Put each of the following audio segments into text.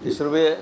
ઈશ્વરભાઈ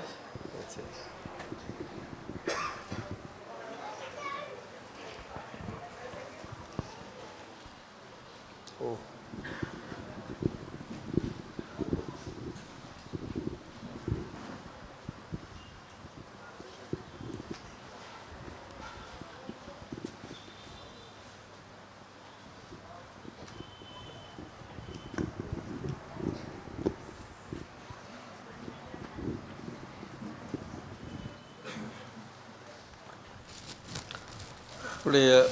આપણે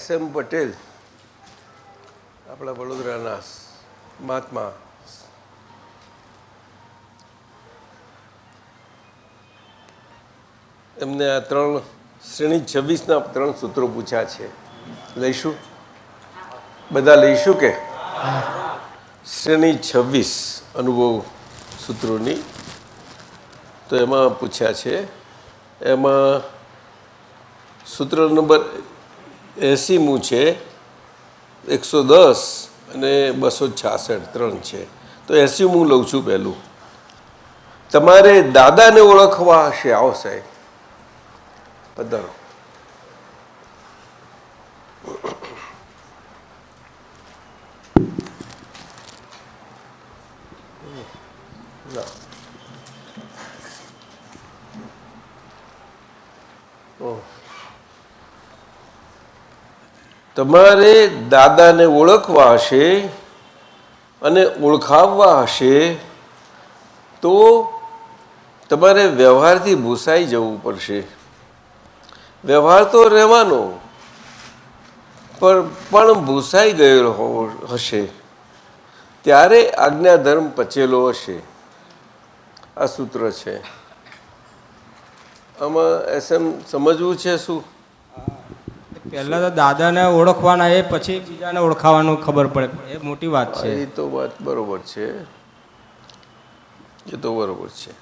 SM પટેલ આપણા વડોદરાના મહાત્મા એમને આ 3 શ્રેણી 26ના 3 સૂત્રો પૂછ્યા છે. લઈશું બધા લઈશું કે શ્રેણી 26 અનુભવ સૂત્રોની તો એમાં પૂછ્યા છે. એમાં સૂત્ર નંબર 80મું છે, 110 અને 266 3 છે. તો 80મું લઉં છું. પહેલું, તમારે દાદાને ઓળખવા હશે. આવો સાહેબ પધારો. તમારે દાદાને ઓળખવા હશે અને ઓળખાવવા હશે તો તમારે વ્યવહારથી ભૂસાઈ જવું પડશે. વ્યવહાર તો રહેવાનો પણ ભૂસાઈ ગયેલો હશે ત્યારે આજ્ઞાધર્મ પચેલો હશે. આ સૂત્ર છે. આમાં SM સમજવું છે શું? પહેલા તો દાદાને ઓળખવાના, એ પછી બીજાને ઓળખાવાનું ખબર પડે. એ મોટી વાત છે. એ તો વાત બરોબર છે. એ તો બરોબર છે.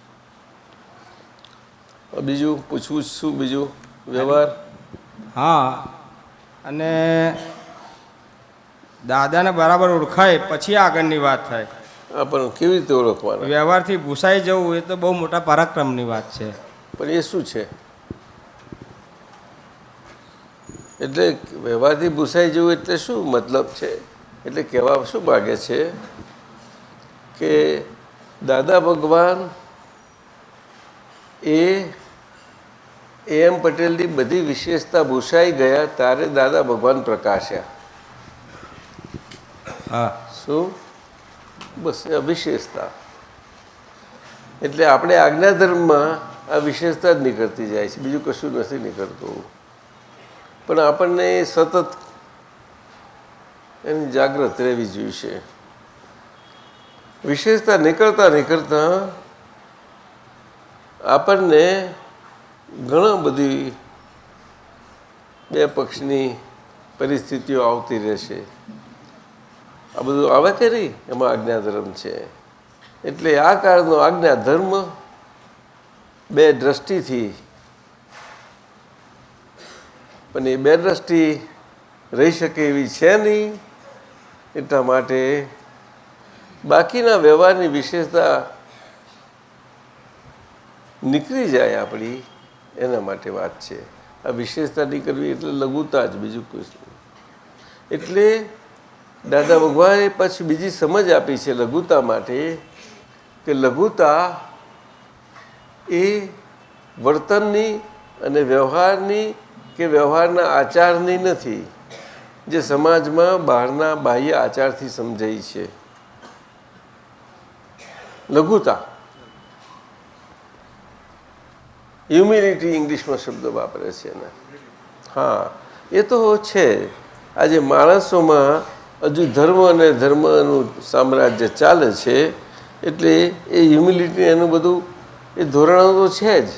બીજું પૂછવું શું? બીજું વ્યવહાર. હા, અને દાદાને બરાબર ઓળખાય પછી આગળની વાત થાય. પણ કેવી રીતે ઓળખવાના? વ્યવહારથી ભૂસાઈ જવું એ તો બહુ મોટા પરાક્રમની વાત છે. પણ એ શું છે? એટલે વ્યવહારથી ભૂસાઈ જવું એટલે શું મતલબ છે? એટલે કહેવા શું માગે છે કે દાદા ભગવાન AM પટેલની બધી વિશેષતા ભૂસાઈ ગયા ત્યારે દાદા ભગવાન પ્રકાશ્યા. હા, શું? બસ વિશેષતા. એટલે આપણે આજ્ઞાધર્મમાં આ વિશેષતા જ નીકળતી જાય છે, બીજું કશું નથી નીકળતું. પણ આપણને સતત એની જાગૃત રહેવી જોઈશે. વિશેષતા નીકળતા નીકળતા આપણને ઘણા બધી બે પક્ષની પરિસ્થિતિઓ આવતી રહેશે. આ બધું આવે કે નહીં? એમાં આજ્ઞાધર્મ છે. એટલે આ કાળનો આજ્ઞાધર્મ બે દ્રષ્ટિથી, પણ એ બે દ્રષ્ટિ રહી શકે એવી છે નહીં. એટલા માટે બાકીના વ્યવહારની વિશેષતા નીકળી જાય આપણી, એના માટે વાત છે. આ વિશેષતા નીકળવી એટલે લઘુતા જ, બીજું કોઈ. એટલે દાદા ભગવાને પછી બીજી સમજ આપી છે લઘુતા માટે, કે લઘુતા એ વર્તનની અને વ્યવહારની કે વ્યવહારના આચારની નથી, જે સમાજમાં બહારના બાહ્ય આચારથી સમજાય છે. લઘુતા, હ્યુમિલિટી ઇંગ્લિશમાં શબ્દ વાપરે છે એને. હા, એ તો છે. આજે માણસોમાં હજુ ધર્મ અને ધર્મનું સામ્રાજ્ય ચાલે છે, એટલે એ હ્યુમિલિટી એનું બધું એ ધોરણો તો છે જ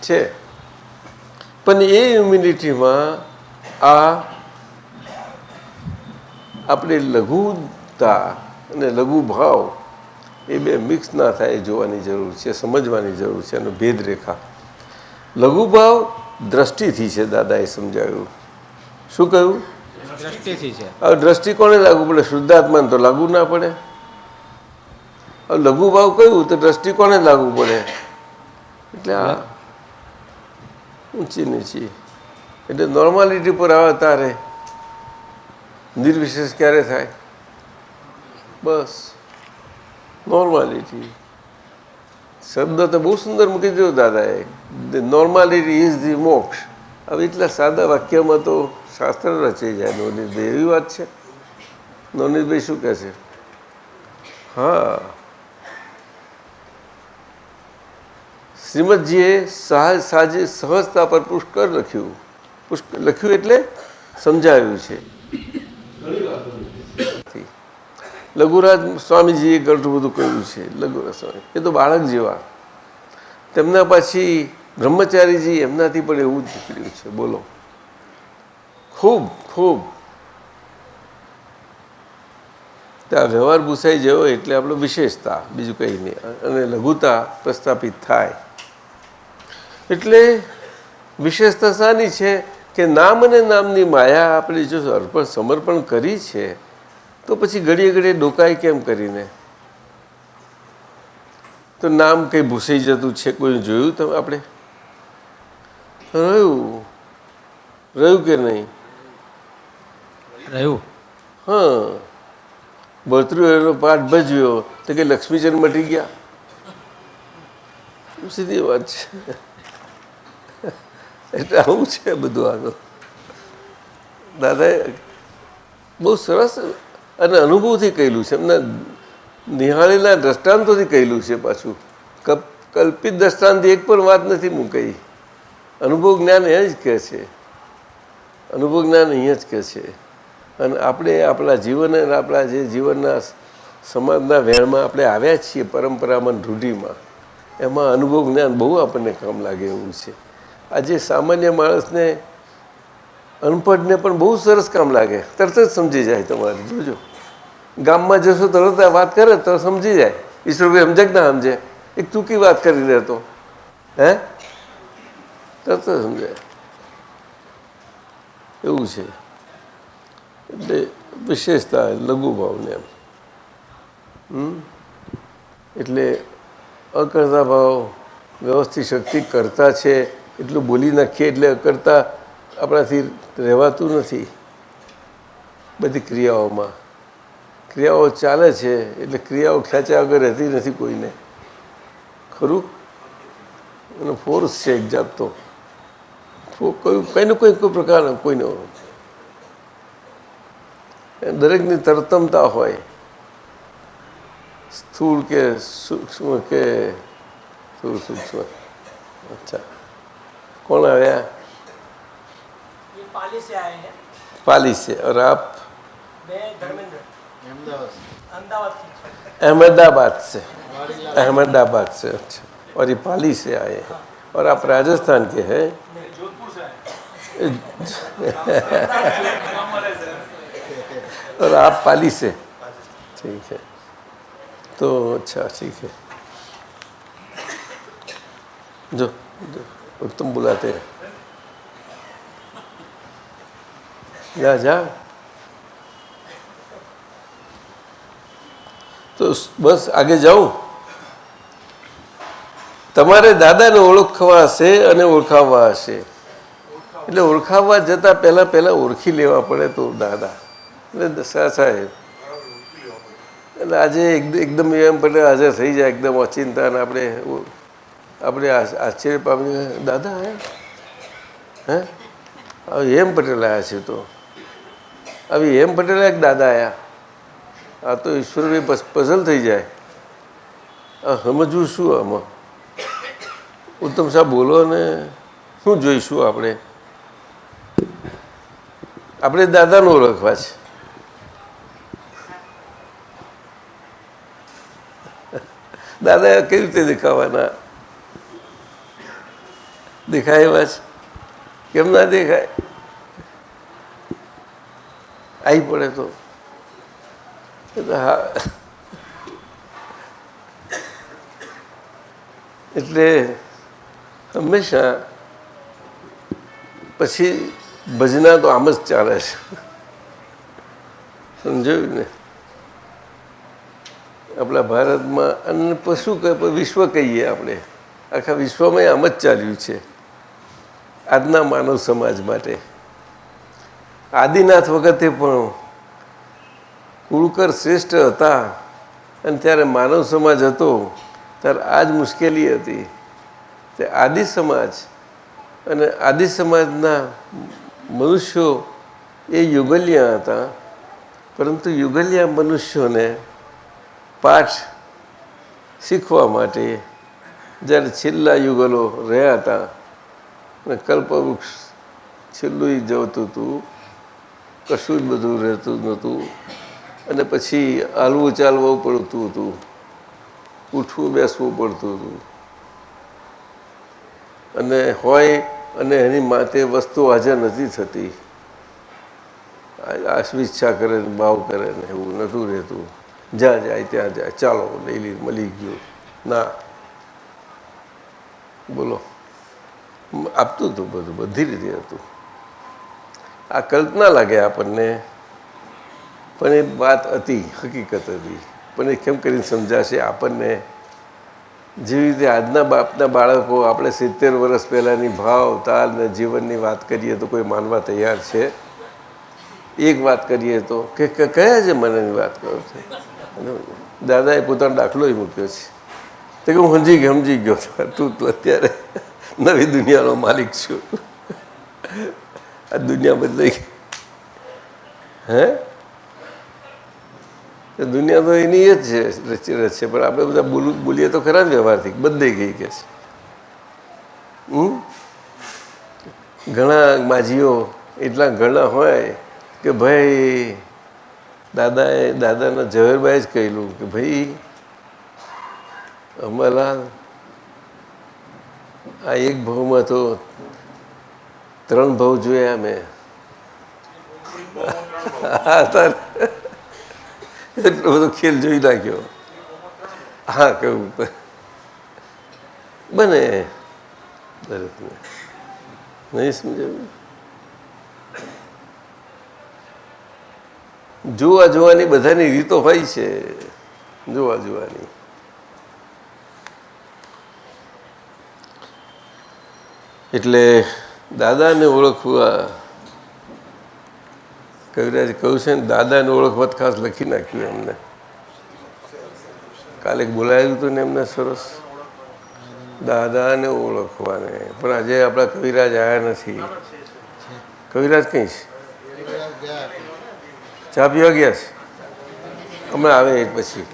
છે. પણ એ હ્યુમિલિટીમાં આ આપણે લઘુતા અને લઘુ ભાવ એ બે મિક્સ ના થાય એ જોવાની જરૂર છે, સમજવાની જરૂર છે. એનો ભેદરેખા લઘુભાવ દ્રષ્ટિથી છે. દાદાએ સમજાવ્યું. શું કહ્યું? દ્રષ્ટિથી છે. હવે દ્રષ્ટિ કોને લાગુ પડે? શુદ્ધાત્માને તો લાગુ ના પડે. હવે લઘુ ભાવ કયું તો દ્રષ્ટિ કોને લાગુ પડે? એટલે આ ઊંચી નીચી એટલે નોર્માલિટી પર આવે તારે નિર્વિશેષ ક્યારે થાય? બસ નોર્માલિટી શબ્દ તો બહુ સુંદર મૂકી દીધો દાદાએ. નોર્માલિટી ઇઝ ધી મોક્ષ. હવે એટલા સાદા વાક્યમાં તો શાસ્ત્ર રચાઈ જાય. નવનીતભાઈ એવી વાત છે. નવનીતભાઈ શું કહે છે? હા, શ્રીમદજીએ સહજતા પર પુષ્કર લખ્યું. લખ્યું એટલે સમજાવ્યું છે. લઘુરાજ સ્વામીજીએ ઘણું બધું કહ્યું છે. લઘુરાજ સ્વામી એ તો બાળક જેવા. તેમના પછી બ્રહ્મચારીજી એમનાથી પણ એવું જ નીકળ્યું છે. બોલો, ખૂબ ખૂબ ત્યાં વ્યવહાર ભૂસાઈ જવો એટલે આપણો વિશેષતા, બીજું કંઈ નહીં. અને લઘુતા પ્રસ્થાપિત થાય એટલે વિશેષતા શાની છે કે નામ અને નામની માયા આપણે જો સમર્પણ કરી છે તો પછી ઘડીએ ઘડીએ ડોકાય કેમ કરીને? તો નામ કંઈ ભૂસાઈ જતું છે? કોઈ જોયું તમે? આપણે રહ્યું કે નહીં રહ્યું? હા, ભર્તૃહરિનો પાઠ ભજવ્યો તો કે લક્ષ્મીચંદ મટી ગયા. સીધી વાત છે. એટલે આવું છે બધું. આગળ દાદાએ બહુ સરસ અને અનુભવથી કહેલું છે. એમના નિહાળેલા દ્રષ્ટાંતોથી કહેલું છે. પાછું કલ્પિત દ્રષ્ટાંતથી એક પણ વાત નથી મૂકાઈ. અનુભવ જ્ઞાન એ જ કહે છે. અનુભવ જ્ઞાન અહીંયા જ કહે છે. અને આપણે આપણા જીવન અને આપણા જે જીવનના સમાજના વેણમાં આપણે આવ્યા છીએ, પરંપરામાં રૂઢિમાં, એમાં અનુભવ જ્ઞાન બહુ આપણને કામ લાગે એવું છે. આજે સામાન્ય માણસને, અનપઢને પણ બહુ સરસ કામ લાગે. તરત જ સમજી જાય. તમારે જોજો, ગામમાં જશો તરત વાત કરે તો સમજી જાય. ઈશ્વરભાઈ સમજે કે ના સમજે? એક ટૂંકી વાત કરી દેતો હે તરત જ સમજાય. એવું છે. એટલે વિશેષતા લઘુ ભાવને એમ. એટલે અકર્તા ભાવ વ્યવસ્થિત શક્તિ કરતા છે એટલું બોલી નાખીએ એટલે અકર્તા આપણાથી રહેવાતું નથી. બધી ક્રિયાઓમાં ક્રિયાઓ ચાલે છે એટલે ક્રિયાઓ ખેંચ્યા વગર રહેતી નથી કોઈને. ખરું? એનો ફોર્સ છે એક જાતનો. કંઈને કોઈ પ્રકારનો કોઈનો દરેકની તરતમતા હોય, સ્થૂળ કે સૂક્ષ્મ કે સ્થૂળ સૂક્ષ્મ. અચ્છા, कौन आया? ये पाली से आए हैं। पाली से। और आप? मैं धर्मेंद्र, अहमदाबाद की। अहमदाबाद से। अहमदाबाद से, अच्छा। और ये पाली से आए हैं। और आप राजस्थान के हैं? जोधपुर से आए। और आप पाली से? ठीक है, तो अच्छा, ठीक है. जो उत्तम बुलाते हैं. जा जा. તો બસ આગે જાઉં. તમારે દાદાને ઓળખવા હશે અને ઓળખાવવા હશે. એટલે ઓળખાવવા જતાં પહેલાં ઓળખી લેવા પડે તો દાદા. એટલે સાહેબ એટલે આજે એકદમ એમ પટેલ હાજર થઈ જાય એકદમ અચિંતા. અને આપણે આશ્ચર્ય પામીએ, દાદા હે હવે એમ પટેલ આવ્યા છે. તો હવે એમ પટેલ એક દાદા આવ્યા. આ તો ઈશ્વરભાઈ પઝલ થઈ જાય. આ સમજવું શું આમાં? ઉત્તમ સાહેબ બોલો ને. શું જોઈશું આપણે? આપણે દાદાને ઓળખવા છે. દાદા કઈ રીતે દેખાવાના? દેખાય એવા છે? કેમ ના દેખાય? આવી પડે તો હા. એટલે હંમેશા પછી ભજના તો આમ જ ચાલે છે. સમજાયું ને? આપણા ભારતમાં અને પશુ વિશ્વ કહીએ આપણે, આખા વિશ્વમાં આમ જ ચાલ્યું છે આજના માનવ સમાજ માટે. આદિનાથ વખતે પણ કુળકર શ્રેષ્ઠ હતા અને ત્યારે માનવ સમાજ હતો ત્યારે આ જ મુશ્કેલી હતી. તે આદિ સમાજ અને આદિ સમાજના મનુષ્યો એ યુગલિયા હતા, પરંતુ યુગલિયા મનુષ્યોને પાઠ શીખવા માટે જ્યારે છેલ્લા યુગલો રહ્યા હતા અને કલ્પવૃક્ષ છેલ્લું જતું હતું, કશું જ બધું રહેતું નહોતું અને પછી હાલવું ચાલવું પડતું હતું, ઉઠવું બેસવું પડતું હતું અને હોય અને એની માટે વસ્તુ હાજર નથી થતી. ઈચ્છા કરે ને ભાવ કરે ને એવું નહોતું રહેતું. જ્યાં જાય ત્યાં જાય, ચાલો લઈ મળી ગયું ના, બોલો આપતું હતું બધું, બધી રીતે હતું. આ કલ્પના લાગે આપણને, પણ એ વાત હતી, હકીકત હતી. પણ એ કેમ કરીને સમજાશે આપણને? જેવી રીતે આજના બાપના બાળકો આપણે 70 વર્ષ પહેલાંની ભાવ તાલ ને જીવનની વાત કરીએ તો કોઈ માનવા તૈયાર છે? એક વાત કરીએ તો કે કયા જમાનાની વાત કરો છો? દાદાએ પોતાનો દાખલો મૂક્યો છે તો કે હું સમજી ગયો તું અત્યારે નવી દુનિયાનો માલિક છું. આ દુનિયા બદલાઈ ગઈ. હે, દુનિયા તો એની જ છે રચ છે, પણ આપણે બધા બોલીએ તો ખરા ને વ્યવહારથી બદલાઈ ગઈ કે છે. ઘણા માજીઓ એટલા ઘણા હોય કે ભાઈ દાદાના ઝવેરભાઈ જ કહેલું કે ભાઈ અમારા આ એક ભાવમાં તો 3 ભાવ જોયા મેં. એટલો બધો ખેલ જોઈ નાખ્યો. હા, કહું બને દરેકને નહીં સમજાવ્યું. જોવાની બધાની રીતો હોય છે, જોવાની. એટલે દાદાને ઓળખવા કવિરાજે કહ્યું છે ને, દાદાને ઓળખવા ખાસ લખી નાખ્યું એમને. કાલે બોલાયેલું હતું ને એમને સરસ, દાદાને ઓળખવાને. પણ આજે આપણા કવિરાજ આવ્યા નથી. કવિરાજ કઈ છે? ચા પીવા ગયા છે? હમણાં આવે એ પછી.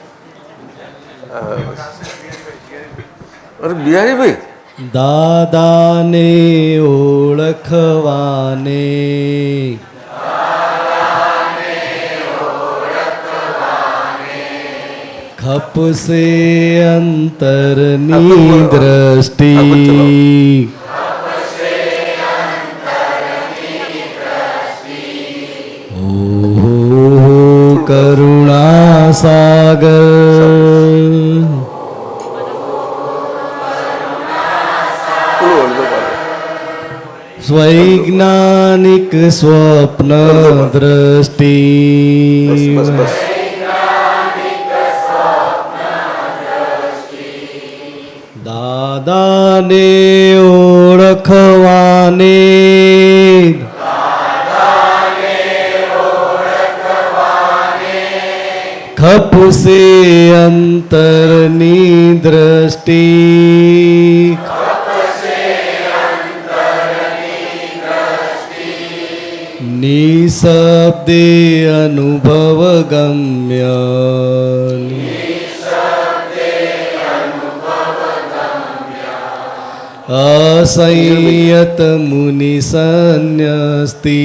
અરે બિહારીભાઈ, દાદાને ઓળખવાને ખપશે અંતરની દ્રષ્ટિ, કરુણા સાગર વૈજ્ઞાનિક સ્વપ્ન દ્રષ્ટિ, દાદાને ઓળખવાને ખપશે અંતરની દ્રષ્ટિ, નિશબ્દે અનુભવ ગમ્ય, અસંયત મુનિ સંન્યસ્તિ,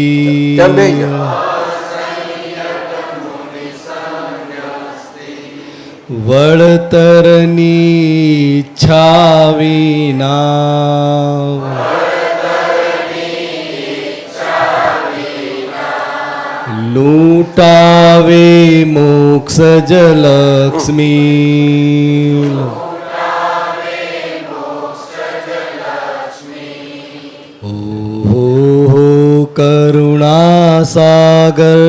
વળતરની ઈચ્છા વિના, લૂંટાવે મોક્ષ જલક્ષ્મી, ઓહો કરુણા સાગર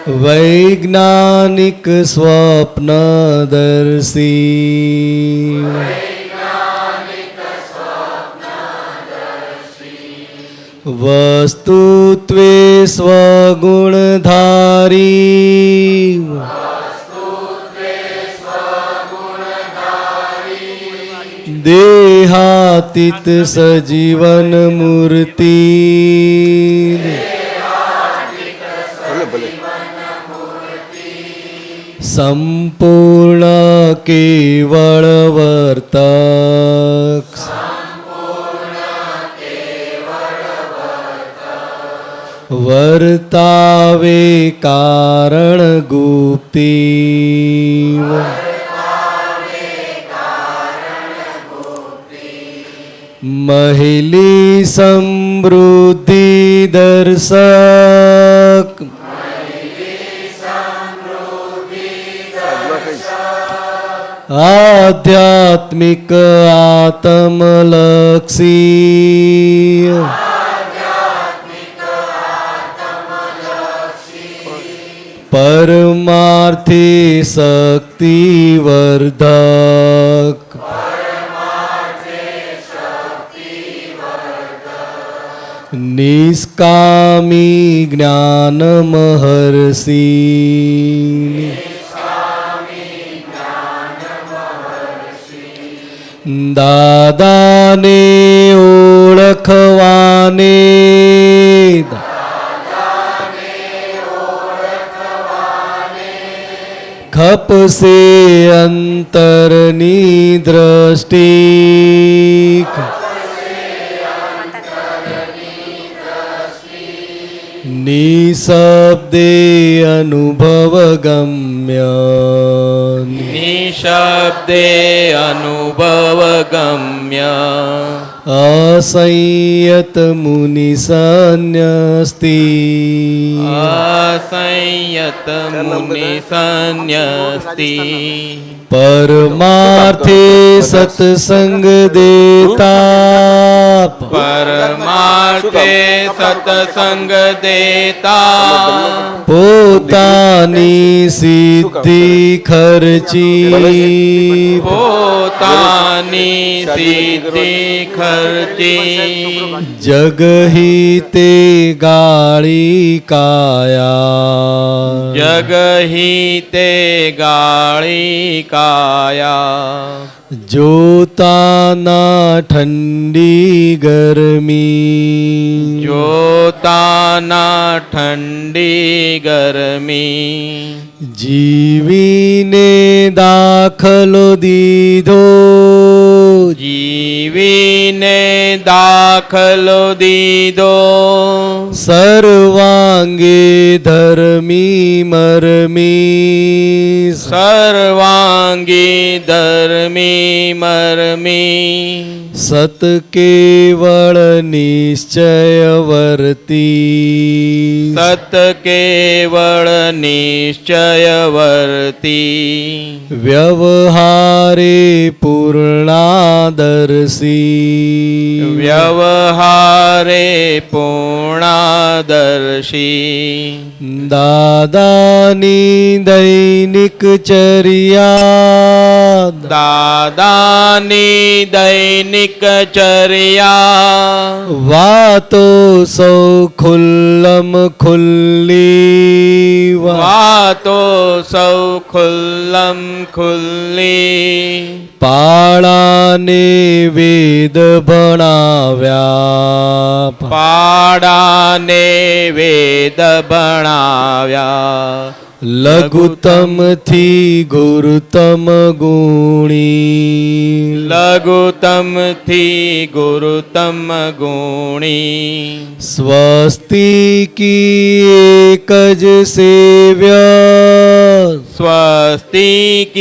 વૈજ્ઞાનિક સ્વપ્નદર્શી વસ્તુત્વે સ્વગુણધારી દેહાતીત સજીવન મૂર્તિ ભલે ભલે સંપૂર્ણ કેવળ વર્તક વર્તાવે કારણ ગુપ્તી મહિલી સમૃદ્ધિ દર્શક આધ્યાત્મિક આત્મલક્ષી પરમાર્થી શક્તિવર્ધક નિષ્કામી જ્ઞાન મહર્ષિ દાદાને ઓળખવાને ખપશે અંતરની દ્રષ્ટિ નિશબ્દે અનુભવ ગમ્ય નિશબ્દે અનુભવ ગમ્ય અસંયત મુનિ સંન્યસ્તિ અસંયત મુનિ સંન્યસ્તિ પરમાર્થે સત્સંગ દેતા પરમાર્થે સત્સંગ દેતા પોતાની સિદ્ધિ ખર્ચી પોતાની સિદ્ધિ ખર્ચી જગહિતે ગાળી કાયા જગહિતે ગાળી કાયા જોતાના ઠંડી ગરમી જોતાના ઠંડી ગરમી જીવીને દાખલો દીધો જીવીને દાખલો દીધો સર્વાંગે ધર્મી મરમી સર્વાંગી ધર્મી મરમી સત કેવળ નિશ્ચયવર્તી સત કેવળ નિશ્ચયવર્તી વ્યવહારે પૂર્ણાદર્શી વ્યવહારે પૂર્ણાદર્શી દાદાની દૈનિક ચર્યા દાદાની દૈનિક ચર્યા વાતો સૌ ખુલ્લમ ખુલ્લી વાતો સૌ ખુલ્લમ ખુલ્લી પાળાને વેદ ભણાવ્યા પાડાને વેદ ભણાવ્યા લઘુત્તમથી ગુરુત્તમ ગુણી લઘુત્તમથી ગુરુત્તમ ગુણી સ્વસ્તિકી એક જ સેવ્ય સ્વસ્તિકી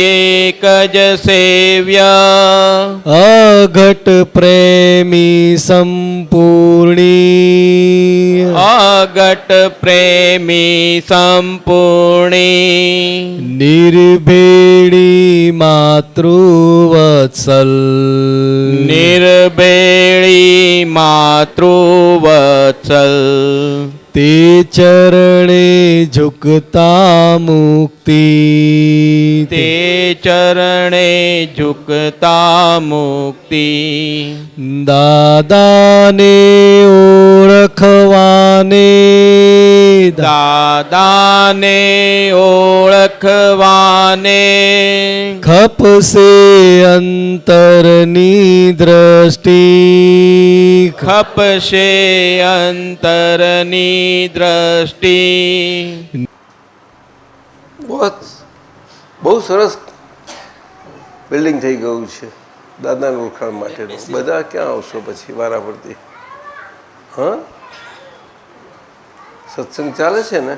એક જ સેવ્ય અઘટ પ્રેમી સંપૂર્ણી અગટ પ્રેમી સંપૂર્ણી નિર્ભેળી માતૃવત્સલ નિર્ભેળી માતૃવત્સલ તે ચરણે ઝુકતા મુક્તિ તે ચરણે ઝુકતા મુક્તિ દાદાને ઓળખવાને દાદાને ઓળખવાને ખપશે અંતરની દ્રષ્ટિ ખપશે અંતરની દ્રષ્ટિ બહુ સરસ બિલ્ડિંગ થઈ ગયું છે દાદાને ઓળખાણ માટેનું. બધા ક્યાં આવશો પછી વારા ફરતી? હા, સત્સંગ ચાલે છે ને?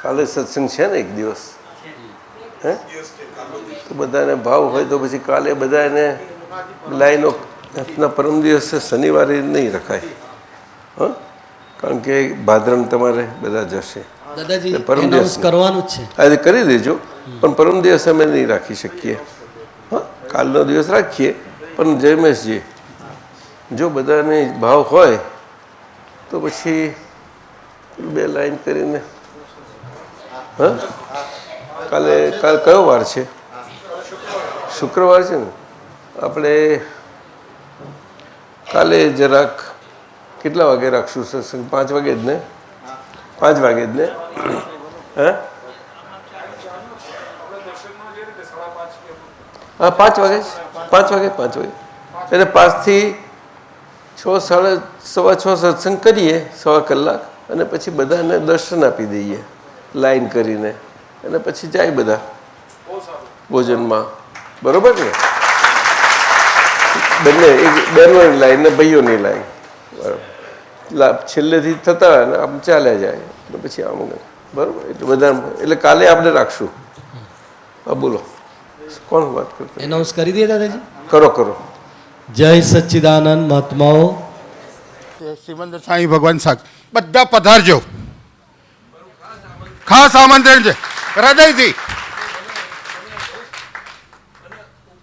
કાલે સત્સંગ છે ને એક દિવસ? હે, તો બધાને ભાવ હોય તો પછી કાલે બધાને લાઈનો પરમ દિવસે શનિવારે નહીં રખાય. હા, કારણ કે ભાદરમ તમારે બધા જશે. દાદાજી પરમ એનાઉન્સ દિવસ કરવાનું જ છે. આજે કરી દેજો, પણ પરમ દિવસ અમે નહીં રાખી શકીએ. હા, કાલનો દિવસ રાખીએ. પણ જયમેશજી, જો બધાને ભાવ હોય તો પછી 2 લાઈન કરીને. હા, કાલ કયો વાર છે? શુક્રવાર છે ને? આપણે કાલે જરાક કેટલા વાગે રાખશું સત્સંગ? 5 વાગે જ ને? 5 વાગે જ ને? હા હા, 5 વાગે. 5 વાગે એટલે 5 થી 6, 6:15 સત્સંગ કરીએ, 1/4 કલાક, અને પછી બધાને દર્શન આપી દઈએ લાઈન કરીને, અને પછી જાય બધા ભોજનમાં. બરોબર ને? બંને, એક બહેનોની લાઈન ને ભાઈઓની લાઈન. બરાબર, છેલ્લેથી થતા હોય ને આમ ચાલ્યા જાય અને પછી આમ. બરાબર, એટલે બધા, એટલે કાલે આપણે રાખશું. હા, બોલો, કોણ વાત કરતો? એનાઉન્સ કરી દે દાદાજી. કરો. જય સચ્ચિદાનંદ મહાત્માઓ. સિમંદર સાંઈ ભગવાન સાહેબ બધા પધારજો. ખાસ આમંત્રણ છે હૃદયથી.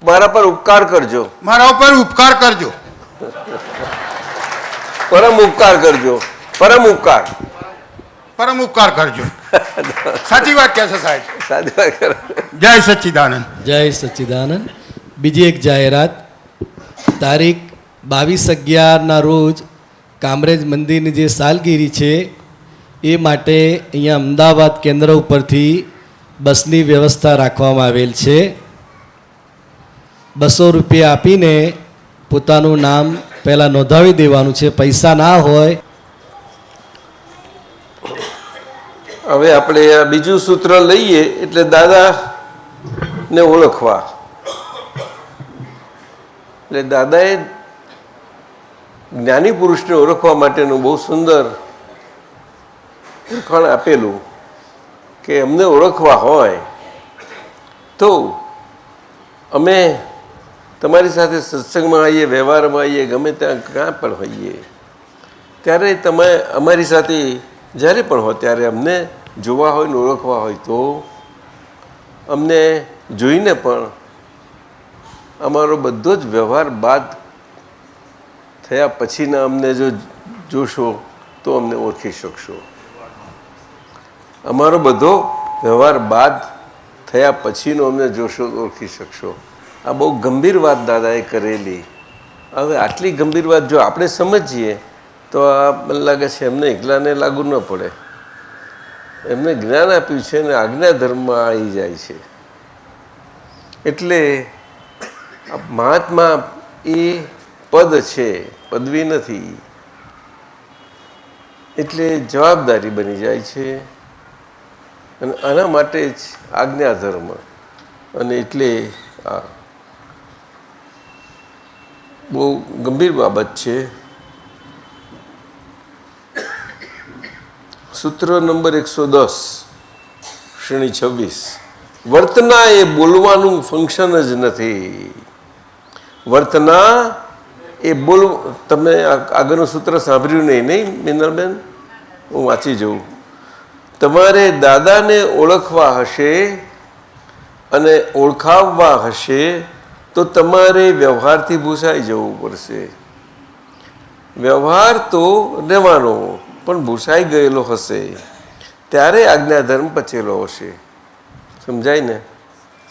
મારા પર ઉપકાર કરજો. મારા ઉપર ઉપકાર કરજો. પરમ ઉપકાર કરજો. પરમ ઉપકાર. પરમ ઉપકાર કરજો. સાચી વાત કહે છે સાહેબ. સાચી વાત કરો. જય સચ્ચિદાનંદ. જય સચ્ચિદાનંદ. બીજી એક જાહેરાત, તારીખ 22/11 રોજ કામરેજ મંદિરની જે સાલગીરી છે એ માટે અહીંયા અમદાવાદ કેન્દ્ર ઉપરથી બસની વ્યવસ્થા રાખવામાં આવેલ છે. 200 રૂપિયા આપીને પોતાનું નામ પહેલાં નોંધાવી દેવાનું છે. પૈસા ના હોય. હવે આપણે આ બીજું સૂત્ર લઈએ, એટલે દાદાને ઓળખવા. એટલે દાદાએ જ્ઞાની પુરુષને ઓળખવા માટેનું બહુ સુંદર ઓળખાણ આપેલું કે અમને ઓળખવા હોય તો અમે તમારી સાથે સત્સંગમાં આવીએ, વ્યવહારમાં આવીએ, ગમે ત્યાં ક્યાં પણ હોઈએ, ત્યારે તમે અમારી સાથે જ્યારે પણ હો ત્યારે અમને જોવા હોય ને ઓળખવા હોય તો અમને જોઈને પણ અમારો બધો જ વ્યવહાર બાદ થયા પછીના અમને જો જોશો તો અમને ઓળખી શકશો. અમારો બધો વ્યવહાર બાદ થયા પછીનો અમને જોશો તો ઓળખી શકશો. આ બહુ ગંભીર વાત દાદાએ કરેલી. હવે આટલી ગંભીર વાત જો આપણે સમજીએ તો આ મને લાગે છે એમને એકલાને લાગુ ન પડે. એમને જ્ઞાન આપ્યું છે અને આજ્ઞા ધર્મમાં આવી જાય છે. એટલે મહાત્મા એ પદ છે, પદવી નથી. એટલે જવાબદારી બની જાય છે, અને આના માટે જ આજ્ઞા ધર્મ. અને એટલે આ બહુ ગંભીર બાબત છે. સૂત્ર નંબર 110 શ્રેણી 26. વર્તના એ બોલવાનું ફંક્શન જ નથી. વર્તના એ તમે આગળનું સૂત્ર સાંભળ્યું નહીં મિનલબેન? હું વાંચી જઉં. તમારે દાદાને ઓળખવા હશે અને ઓળખાવવા હશે તો તમારે વ્યવહારથી ભૂસાઈ જવું પડશે. વ્યવહાર તો રહેવાનો પણ ભૂસાઈ ગયેલો હશે ત્યારે આજ્ઞાધર્મ પચેલો હશે. સમજાય ને?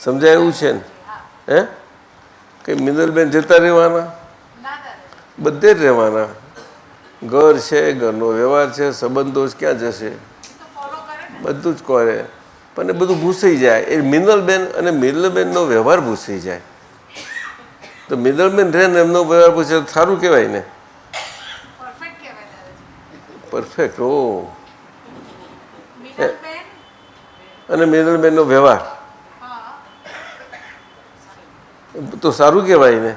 સમજાય એવું છે ને? હે કંઈ મિનલબેન જતા રહેવાના? બધે જ રહેવાના. ઘર છે, ઘરનો વ્યવહાર છે, સંબંધો ક્યાં જશે? બધું જ કરે પણ એ બધું ભૂસાઈ જાય. એ મિનલબેન અને મિનલબેનનો વ્યવહાર ભૂસાઈ જાય તો મિનલબેન રહે ને એમનો વ્યવહાર પૂછે સારું કહેવાય ને? પરફેક્ટ. ઓ અને મિનલબેનનો વ્યવહાર તો સારું કહેવાય ને?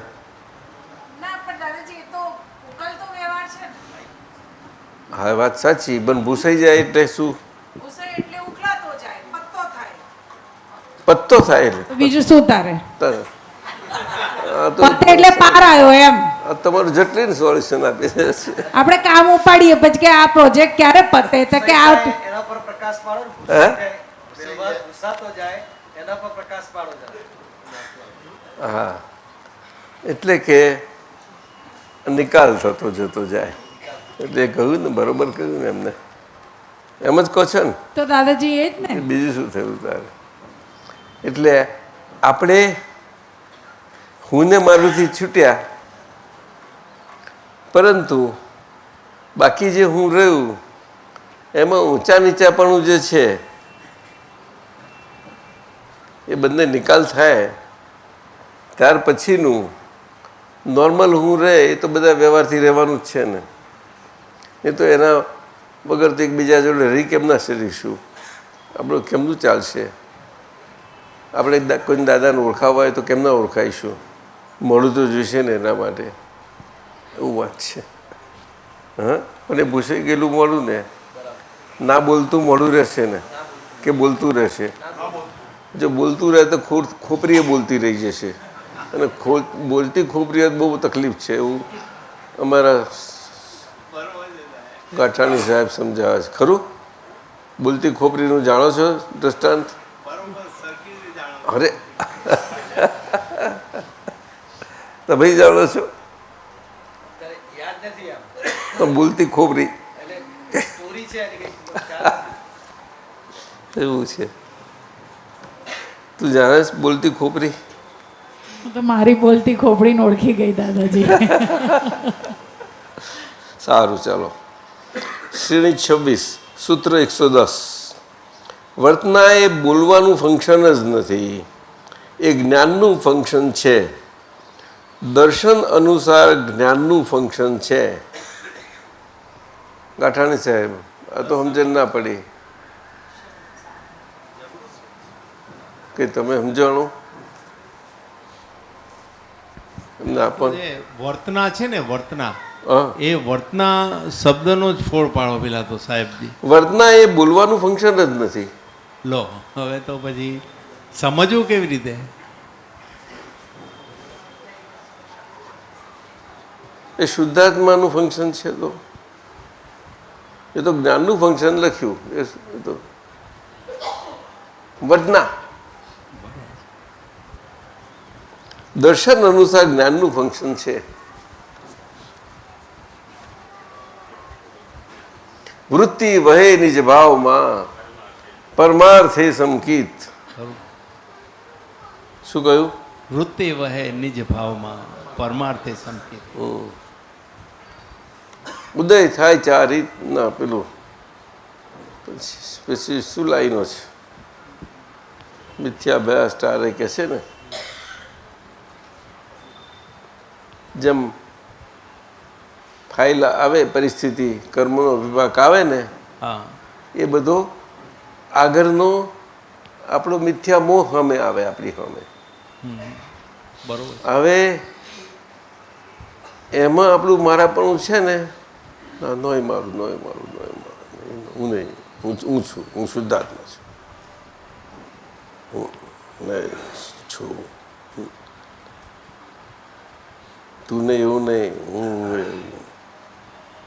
હા વાત સાચી પણ ભૂસાઈ જાય એટલે શું? પત્તો થાય એટલે બીજું શું તારે? આ તો પતે એટલે પાર આવ્યો એમ. આ તમારું જટિલ સોલ્યુશન આપી છે. આપણે કામ ઉપાડીએ પછી કે આ પ્રોજેક્ટ ક્યારે પતે તો કે આ એના પર પ્રકાશ પાડો ને. હે? વ્યવહાર ભૂસાતો જાય એના પર પ્રકાશ પાડો જરા. હા એટલે કે નિકાલ થતો જતો જાય એટલે કહ્યું ને, બરોબર કહ્યું ને એમને. એમ જ કહો છો ને? તો દાદાજી એ જ ને. બીજું શું થયું તારે? એટલે આપણે હું ને મારુંથી છૂટ્યા પરંતુ બાકી જે હું રહ્યું એમાં ઊંચા નીચાપણું જે છે એ બંને નિકાલ થાય ત્યાર પછીનું નોર્મલ હું રહે એ તો બધા વ્યવહારથી રહેવાનું જ છે ને. એ તો એના વગર તો એકબીજા જોડે રહી કેમ ના શરીશું? આપણું કેમનું ચાલશે? આપણે કોઈને દાદાને ઓળખાવા હોય તો કેમ ના ઓળખાઈશું? મોડું તો જોઈશે ને એના માટે. એવું વાત છે. હા અને ભૂસાઈ ગયેલું મોડું ને ના બોલતું મોડું રહેશે ને કે બોલતું રહેશે? જો બોલતું રહે તો ખોપરીએ બોલતી રહી જશે અને બોલતી ખોપરીએ બહુ તકલીફ છે. એવું અમારા ગાંઠાણી સાહેબ સમજાવે છે. ખરું? બોલતી ખોપરીનું જાણો છો દ્રષ્ટાંત? અરે તમે જાણો છો? યાદ નથી આમ. તો બોલતી ખોપરી એટલે સ્ટોરી છે એની કંઈક ખ્યાલ નથી. એવું છે. તું જાણે છે બોલતી ખોપરી? હું તો મારી બોલતી ખોપડીને ઓળખી ગઈ દાદાજી. સારું ચાલો. શ્રેણી 26 સૂત્ર 110. વર્તના એ બોલવાનું ફંક્શન જ નથી, એ જ્ઞાનનું ફંક્શન છે. દર્શન અનુસાર જ્ઞાનનું ફંક્શન છે. ગાંઠાણી સાહેબ આ તો સમજણ ના પડી કે તમે સમજાણું ના પણ જે વર્તના છે ને વર્તના હા એ વર્તના શબ્દનો જ ફોડ પાડો પેલા તો સાહેબજી. વર્તના એ બોલવાનું ફંક્શન જ નથી. લો હવે તો પછી સમજવું કેવી રીતે? એ શુદ્ધાત્માનું ફંક્શન છે. તો એ તો જ્ઞાનનું ફંક્શન લખ્યું. એ તો વર્તના દર્શન અનુસાર જ્ઞાનનું ફંક્શન છે. વૃત્તિ વહે નિજ ભાવમાં પરમાર્થે સંકિત. શું કહ્યું? વૃત્તિ વહે નિજ ભાવમાં પરમાર્થે સંકેત. ઉદય થાય ચારી ના પેલું પછી શું લાઈનો છે? મિથ્યાભ્યાસ ટારે કે છે ને, જેમ ફાઇલ આવે પરિસ્થિતિ કર્મનો વિભાગ આવે ને હા એ બધો આગળનો આપણો મિથ્યા મોહ સામે આવે, આપણી સામે બરોબર. હવે એમાં આપણું મારાપણું છે ને, નોય મારું નોય મારું નોય મારું, હું નહીં, હું છું, હું શુદ્ધાત્મા છું, હું નહીં છું, તું નહીં એવું નહીં, હું એવું,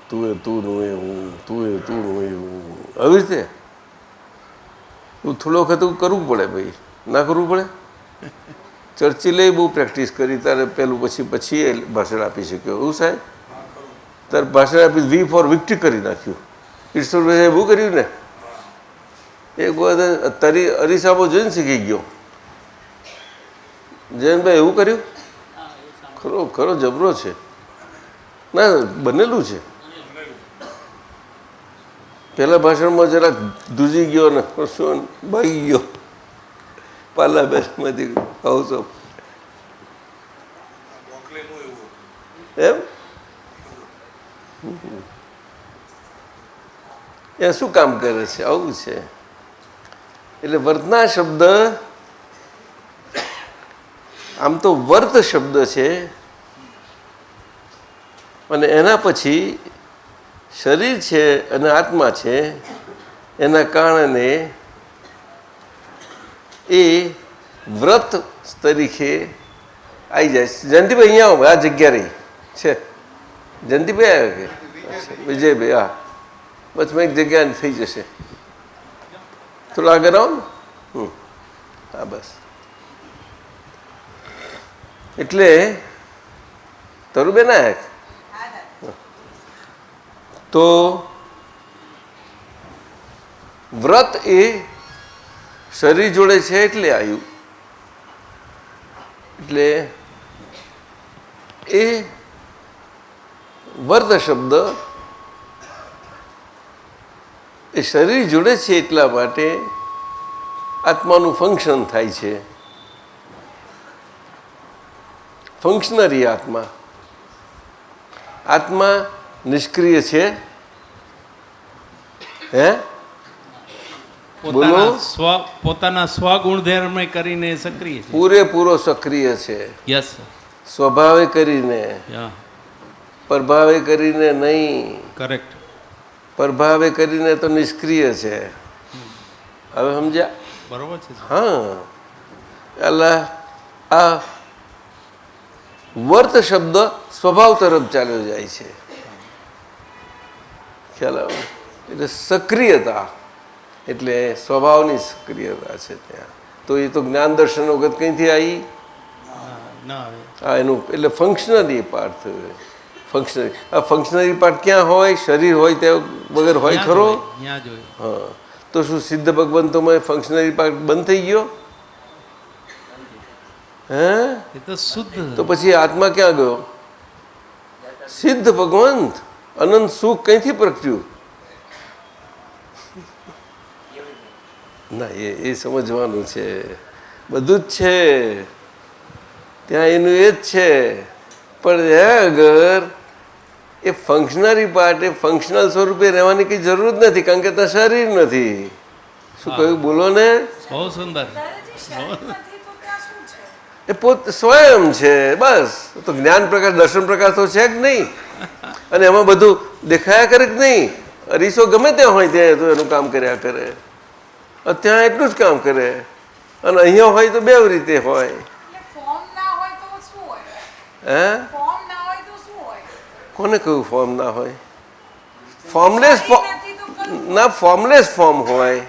તું એ તું નું એ હું, તું એ તું નું એ હું. આવી રીતે એવું થોડો વખત કરવું પડે ભાઈ, ના કરવું પડે? ચર્ચિલે બહુ પ્રેક્ટિસ કરી, તારે પેલું પછી એ ભાષણ આપી શક્યો. એવું સાહેબ તારે ભાષણ આપી વી ફોર વિક્ટી કરી નાખ્યું. ઈશ્વરભાઈ એવું કર્યું ને, એક વખત તારી અરીસામાં જોઈને શીખી ગયો. જયંતભાઈ એવું કર્યું? ખરો ખરો જબરો છે. ના બનેલું છે. પહેલા ભાષણમાં જરાક ધ્રુજી ગયો ને શું ભાગી ગયો પાર્લામેન્ટમાંથી હાઉસ ઓફ એમ. એ શું કામ કરે છે? આવું છે. એટલે વર્તના શબ્દ આમ તો વર્ત શબ્દ છે, અને એના પછી શરીર છે અને આત્મા છે. એના કારણે એ વ્રત તરીકે આવી જાય. જયંતિભાઈ અહીંયા આવો, આ જગ્યા રહી છે. જયંતિભાઈ આવ્યા કે વિજયભાઈ? હા, વચમાં એક જગ્યા થઈ જશે. થોડું આગળ આવો ને. હા બસ. એટલે તરુબેન આયા તો વ્રત એ શરીર જોડે છે એટલે આવ્યું. એટલે એ વર્ત શબ્દ એ શરીર જોડે છે એટલા માટે આત્માનું ફંક્શન થાય છે. ફંક્શનરી આત્મા. આત્મા નિષ્ક્રિય છે? હે બોલો? પોતાના સ્વગુણધર્મે કરીને સક્રિય છે, પૂરેપૂરો સક્રિય છે. યસ સ્વભાવે કરીને, યા પ્રભાવે કરીને નહીં. કરેક્ટ. પ્રભાવે કરીને તો નિષ્ક્રિય છે. હવે સમજ્યા? બરોબર છે. હા. એટલે આ વર્ત શબ્દ સ્વભાવ તરફ ચાલ્યો જાય છે. ખ્યાલ આવે? એટલે સક્રિયતા એટલે સ્વભાવની સક્રિયતા છે ત્યાં. તો એ તો જ્ઞાન દર્શન વખત કંઈથી આવી? ના આવે. હા, એનું એટલે ફંક્શનરી પાર્ટ થયો. ફંક્શનરી. આ ફંક્શનરી પાર્ટ ક્યાં હોય? શરીર હોય ત્યાં વગર હોય ખરો? ત્યાં જોયું. હા. તો શું સિદ્ધ ભગવંતોમાં ફંક્શનરી પાર્ટ બંધ થઈ ગયો? હે? એ તો શુદ્ધ. તો પછી આત્મા ક્યાં ગયો? સિદ્ધ ભગવંત અનંત સુખ કઈથી પ્રગટ્યું? ના, એ સમજવાનું છે. બધું જ છે ત્યાં, એનું એ જ છે. પણ એ અગર એ ફંક્શનરી પાર્ટ એ ફંક્શનલ સ્વરૂપે રહેવાની કંઈ જરૂર જ નથી, કારણ કે ત્યાં શરીર નથી. શું કહ્યું? બોલો ને. બહુ સુંદર. એ પોત સ્વયં છે બસ. તો જ્ઞાન પ્રકાશ દર્શન પ્રકાશ તો છે જ નહીં. અને એમાં બધું દેખાયા કરે જ નહીં. અરીસો ગમે ત્યાં હોય ત્યાં તો એનું કામ કર્યા કરે. ત્યાં એટલું જ કામ કરે. અને અહીંયા હોય તો બે રીતે હોય. હે? કોને કહ્યું ફોર્મ ના હોય? ફોર્મલેસ ના, ફોર્મલેસ ફોર્મ હોય.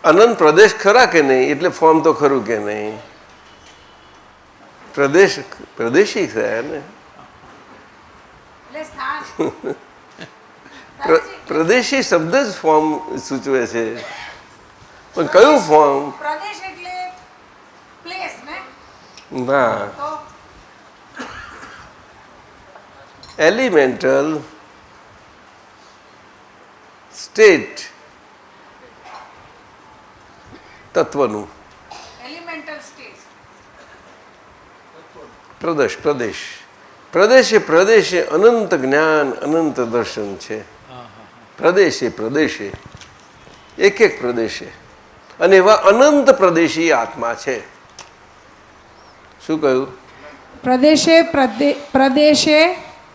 અનંત પ્રદેશ ખરા કે નહીં? એટલે ફોર્મ તો ખરું કે નહીં? પ્રદેશી થયા ને. પ્રદેશી શબ્દ જ ફોર્મ સૂચવે છે. પણ કયું ફોર્મ? ના, એલિમેન્ટલ સ્ટેટ તત્વનું પ્રદેશ. પ્રદેશે પ્રદેશે અનંત જ્ઞાન અનંત દર્શન છે. પ્રદેશે પ્રદેશે એક એક પ્રદેશે. અને એવા અનંત પ્રદેશી આત્મા છે. શું કહ્યું? પ્રદેશે પ્રદેશે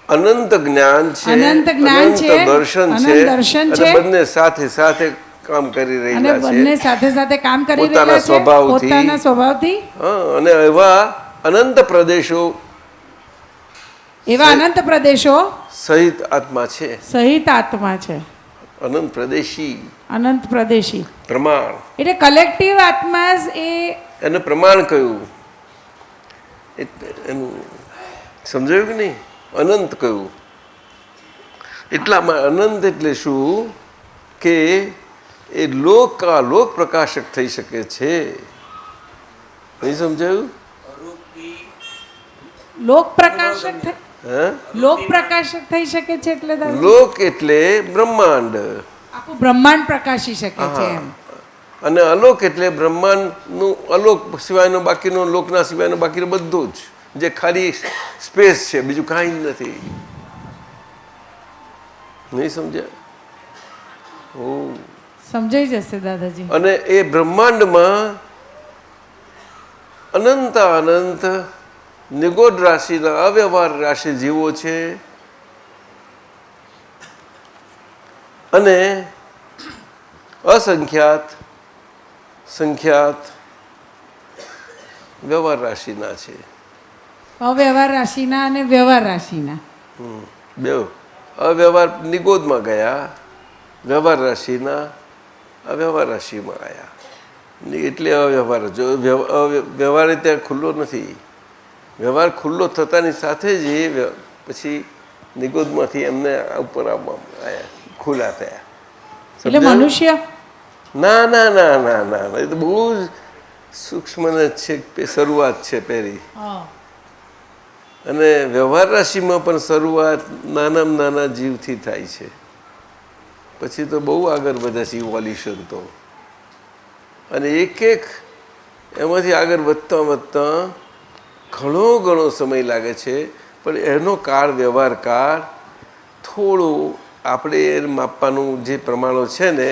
અનંત જ્ઞાન છે, અનંત જ્ઞાન છે, અનંત દર્શન અનંત છે, દર્શન અને છે. બંને સાથે સાથે કામ કરી અને રહેલા બંને છે સાથે સાથે કામ કરી પોતાના રહ્યા છે સ્વભાવથી. પોતાના સ્વભાવથી. હા, અને એવા અનંત પ્રદેશો એવા અનંત પ્રદેશો સહિત આત્મા છે. સહિત આત્મા છે. અનંત પ્રદેશી અનંત પ્રદેશી પ્રમાણ. એટલે કલેક્ટિવ આત્મા એ એને પ્રમાણ કયું, એનું સમજાયું કે નહીં? અનંત કયું. એટલામાં અનંત એટલે શું કે એ લોક પ્રકાશક થઈ શકે છે. નહીં સમજાયું? લોક પ્રકાશક હા, લોક પ્રકાશક થઈ શકે છે એટલે દાદાજી? લોક એટલે બ્રહ્માંડ, આખું બ્રહ્માંડ પ્રકાશી શકે છે એમ. અને અલોક એટલે બ્રહ્માંડનું અલોક સિવાયનો બાકીનો, લોકના સિવાયનો બાકીનો બધું જ, જે ખાલી સ્પેસ છે, બીજું કાંઈ જ નથી. નહીં સમજ્યા? સમજાઈ જશે દાદાજી. અને એ બ્રહ્માંડમાં અનંત અનંત નિગોડ રાશિના અવ્યવહાર રાશિ જીવો છે, અને અસંખ્યાત સંખ્યાત વ્યવહાર રાશિના છે. અવ્યવહાર રાશિના અને વ્યવહાર રાશિના બે અવ્યવહાર નિગોદમાં ગયા, વ્યવહાર રાશિના અવ્યવહાર રાશિમાં આવ્યા. એટલે અવ્યવહાર, જો વ્યવહાર ત્યાં ખુલ્લો નથી. વ્યવહાર ખુલ્લો થતાની સાથે જ એ પછી નિગોદમાંથી એમને ઉપર આવવામાં આવ્યા, ખુલ્લા થયા. એટલે મનુષ્ય ના ના ના ના ના, એ તો બહુ જ સૂક્ષ્મ છે, શરૂઆત છે પહેરી. અને વ્યવહાર રાશિમાં પણ શરૂઆત નાનામાં નાના જીવથી થાય છે, પછી તો બહુ આગળ વધે છે ઇવોલ્યુશન તો. અને એક એમાંથી આગળ વધતા વધતા ઘણો સમય લાગે છે, પણ એનો કાળ, વ્યવહાર કાળ થોડું આપણે એ માપવાનું જે પ્રમાણો છે ને,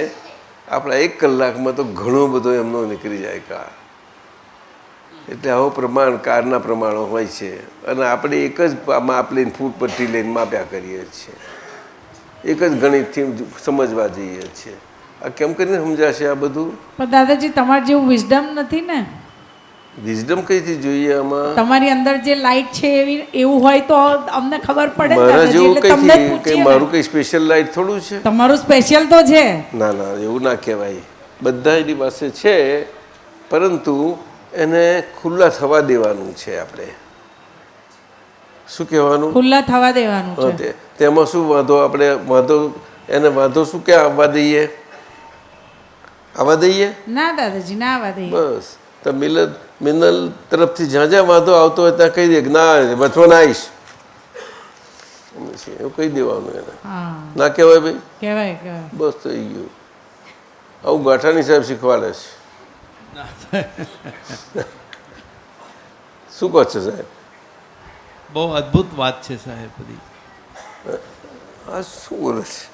આપણા 1 કલાકમાં તો ઘણો બધો એમનો નીકળી જાય કાળ. એટલે આવો પ્રમાણ, કાળના પ્રમાણો હોય છે, અને આપણે એક જ માપ લઈને, ફૂટ પટ્ટી લઈને માપ્યા કરીએ છીએ, એક જ ગણિતથી સમજવા જઈએ છીએ. આ કેમ કરીને સમજાશે આ બધું? પણ દાદાજી તમારે જેવું વિઝડમ નથી ને. વિઝડમ કઈથી જોઈએ આમાં? તમારી અંદર જે લાઈટ છે એવું હોય તો અમને ખબર પડે. મારા જેવું કઈથી, કઈ મારું કઈ સ્પેશિયલ લાઈટ થોડું છે? તમારું સ્પેશિયલ તો છે. ના ના, એવું ના કહેવાય. બધા એની પાસે છે, પરંતુ એને ખુલ્લા થવા દેવાનું છે. આપણે શું કહેવાનું? ખુલ્લા થવા દેવાનું છે. તેમાં શું વાંધો? આપણે એને વાંધો શું ક્યાં આવવા દઈએ? આવવા દઈએ? ના દાદાજી, ના આવવા દઈએ. બસ તો મિનલ તરફથી જ્યાં જ્યાં વાંધો આવતો હોય ત્યાં કહી દે કે ના, વચમાં ના આવીશ, એવું કહી દેવાનું એને. ના કહેવાય ભાઈ? કહેવાય. બસ થઈ ગયું. આવું ગાંઠાની સાહેબ શીખવાડે છે. શું કહો છો સાહેબ? બહુ અદ્ભુત વાત છે સાહેબ બધી. આ શું બોલે છે?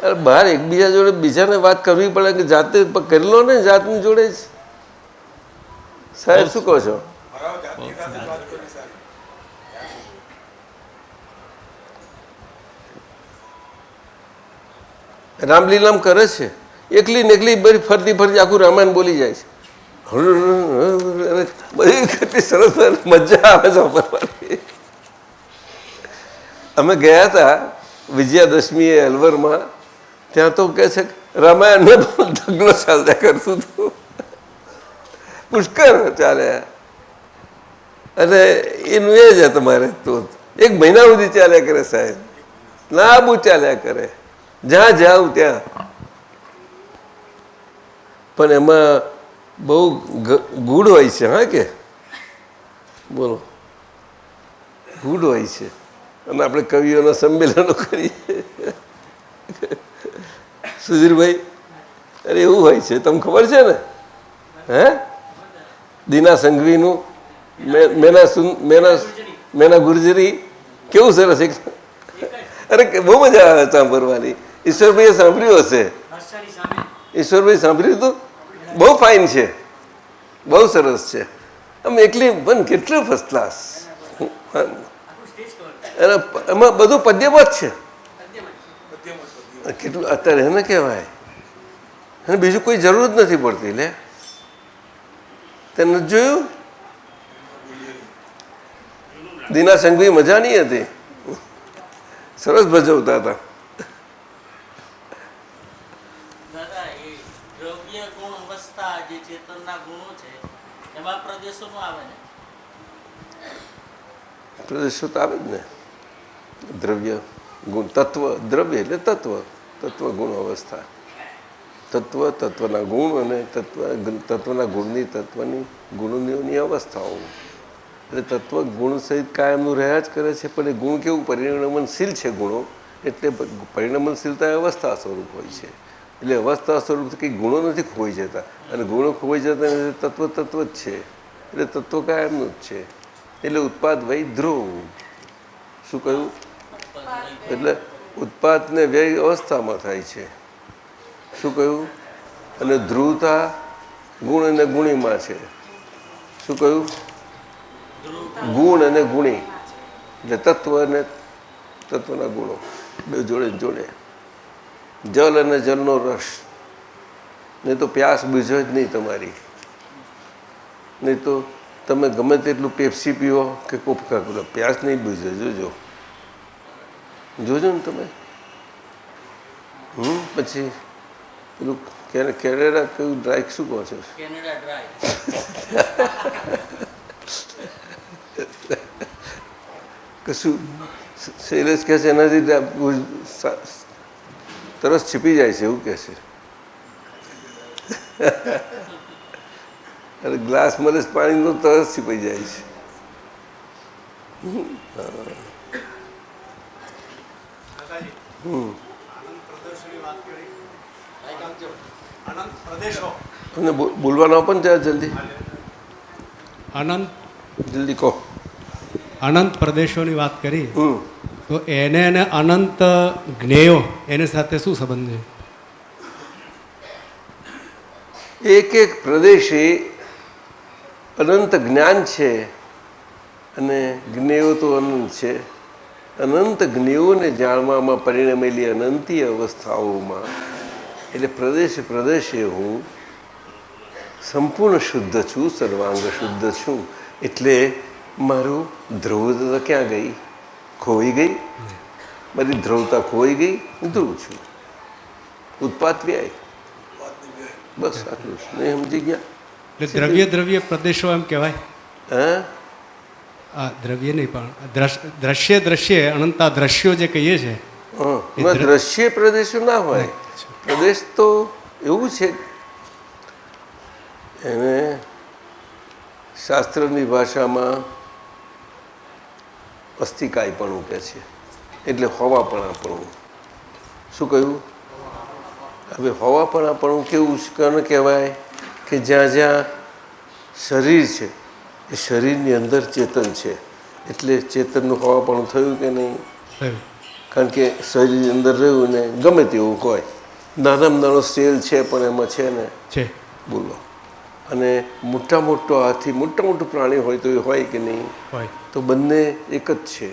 અરે બહાર એકબીજા જોડે બીજાને વાત કરવી પડે કે જાતે કરી લો ને, જાતની જોડે જ. સાહેબ શું કહો છો? રામલીલામ કરે છે, એકલી ને એકલી બધી ફરતી આખું રામાયણ બોલી જાય છે. બધી કેટલી સરસ મજા આવે છે વાપરવાની. અમે ગયા હતા વિજયાદશમીએ અલવરમાં, ત્યાં તો કહે છે રામાયણ ઢગલો ચાલ્યા કરતું હતું, પુષ્કળ ચાલ્યા. અને એનું એ જ તમારે તો 1 મહિના સુધી ચાલ્યા કરે સાહેબ, લાંબુ ચાલ્યા કરે, જ્યાં જાઉં ત્યાં. પણ એમાં બહુ ગુડ હોય છે. હા કે બોલો, ગુડ હોય છે. અને આપણે કવિઓના સંમેલનો કરીએ. સુધીરભાઈ, અરે એવું હોય છે, તમને ખબર છે ને? હે, દીના સંઘવીનું મેના ગુર્જરી કેવું સરસ એક. અરે બહુ મજા આવે સાંભળવાની. ઈશ્વરભાઈએ સાંભળ્યું હશે? ઈશ્વરભાઈ સાંભળ્યું હતું? બહુ ફાઇન છે, બહુ સરસ છે. આમ એકલી પણ કેટલું ફર્સ્ટ ક્લાસ. અને એમાં બધું પદ્યમાં જ છે. કેટલું અત્યારે એને કહેવાય, અને બીજું કોઈ જરૂર જ નથી પડતી. લે, તેને જોયું? દીના સંઘવી મજા નહીં હતી, સરસ ભજવતા હતા. દ્રવ્ય ગુણ અવસ્થા જે ચેતનના ગુણો છે એમાં પ્રદેશોમાં આવે ને. પ્રદેશો તો આવે જ ને. દ્રવ્ય ગુણ તત્વ, દ્રવ્ય એટલે તત્વ, તત્વ ગુણ અવસ્થા, તત્વ, તત્વના ગુણ અને તત્વના ગુણની, તત્વની ગુણોની અવસ્થાઓ. એટલે તત્વ ગુણ સહિત કાયમનું રહ્યા જ કરે છે. પણ એ ગુણ કેવું પરિણમનશીલ છે ગુણો, એટલે પરિણમનશીલતા અવસ્થા સ્વરૂપ હોય છે. એટલે અવસ્થા સ્વરૂપ કંઈ ગુણો નથી ખોઈ જતા, અને ગુણો ખોઈ જતા નથી. તત્વ તત્વ જ છે, એટલે તત્વ કાયમનું જ છે. એટલે ઉત્પાદ વય ધ્રુવ. શું કહ્યું? એટલે ઉત્પાદ ને વ્યય અવસ્થામાં થાય છે. શું કહ્યું? અને ધ્રુવતા ગુણ અને ગુણીમાં છે. શું કહ્યું? ગુણ અને ગુણી એટલે તત્વ અને તત્વના ગુણો બે જોડે જોડે. જલ અને જલનો રસ, નહીં તો પ્યાસ બુઝે જ નહીં તમારી. નહીં તો તમે ગમે તેટલું પેપ્સી પીવો કે કોકા કોલા, પ્યાસ નહીં બુઝે. જોજો જોજો ને તમે. પછી પેલું કેનેડા કયું ડ્રાય શું કહો છો? Canada dry. કશું શૈલેષ કહે છે એનાથી તરસ છીપી જાય છે એવું કહે છે. અરે ગ્લાસ મળે પાણીનો તરસ છીપાઈ જાય છે. તમને બોલવાનો આપો ને ત્યાં જલ્દી, અનંત જલ્દી કહો. અનંત પ્રદેશોની વાત કરી તો એને અને અનંત જ્ઞેયો એની સાથે શું સંબંધ છે? એક એક પ્રદેશે અનંત જ્ઞાન છે અને જ્ઞેયો તો અનંત છે. અનંત જ્ઞેયોને જાણવામાં પરિણમેલી અનંતી અવસ્થાઓમાં, એટલે પ્રદેશે પ્રદેશે હું સંપૂર્ણ શુદ્ધ છું, સર્વાંગ શુદ્ધ છું. એટલે મારું ધ્રુવતા ક્યાં ગઈ? ખોઈ ગઈ. મારી ધ્રુવતા ખોઈ ગઈ. ધ્રુવ છું. ઉત્પાદ વ્યય, બસ આટલું જ. નહીં સમજી ગયા? એટલે દ્રવ્ય દ્રવ્ય પ્રદેશો એમ કહેવાય. હા, આ દ્રવ્ય નહીં પણ દ્રશ્ય દ્રશ્ય અનંતા દ્રશ્યો જે કહીએ છીએ હા. દ્રશ્ય પ્રદેશો ના હોય. પ્રદેશ તો એવું છે, એને શાસ્ત્રની ભાષામાં અસ્થિકાયપણું કહે છે. એટલે હોવાપણાપણું. શું કહ્યું? હવે હોવાપણાપણું કેવું કોને કહેવાય? કે જ્યાં જ્યાં શરીર છે એ શરીરની અંદર ચેતન છે. એટલે ચેતનનું હોવાપણું થયું કે નહીં? કારણ કે શરીરની અંદર રહ્યું ને ગમે તેવું હોય, નાનામાં નાનો સેલ છે પણ એમાં છે ને છે. બોલો. અને મોટા મોટો હાથી, મોટા મોટું પ્રાણી હોય તો એ હોય કે નહીં હોય. તો બંને એક જ છે.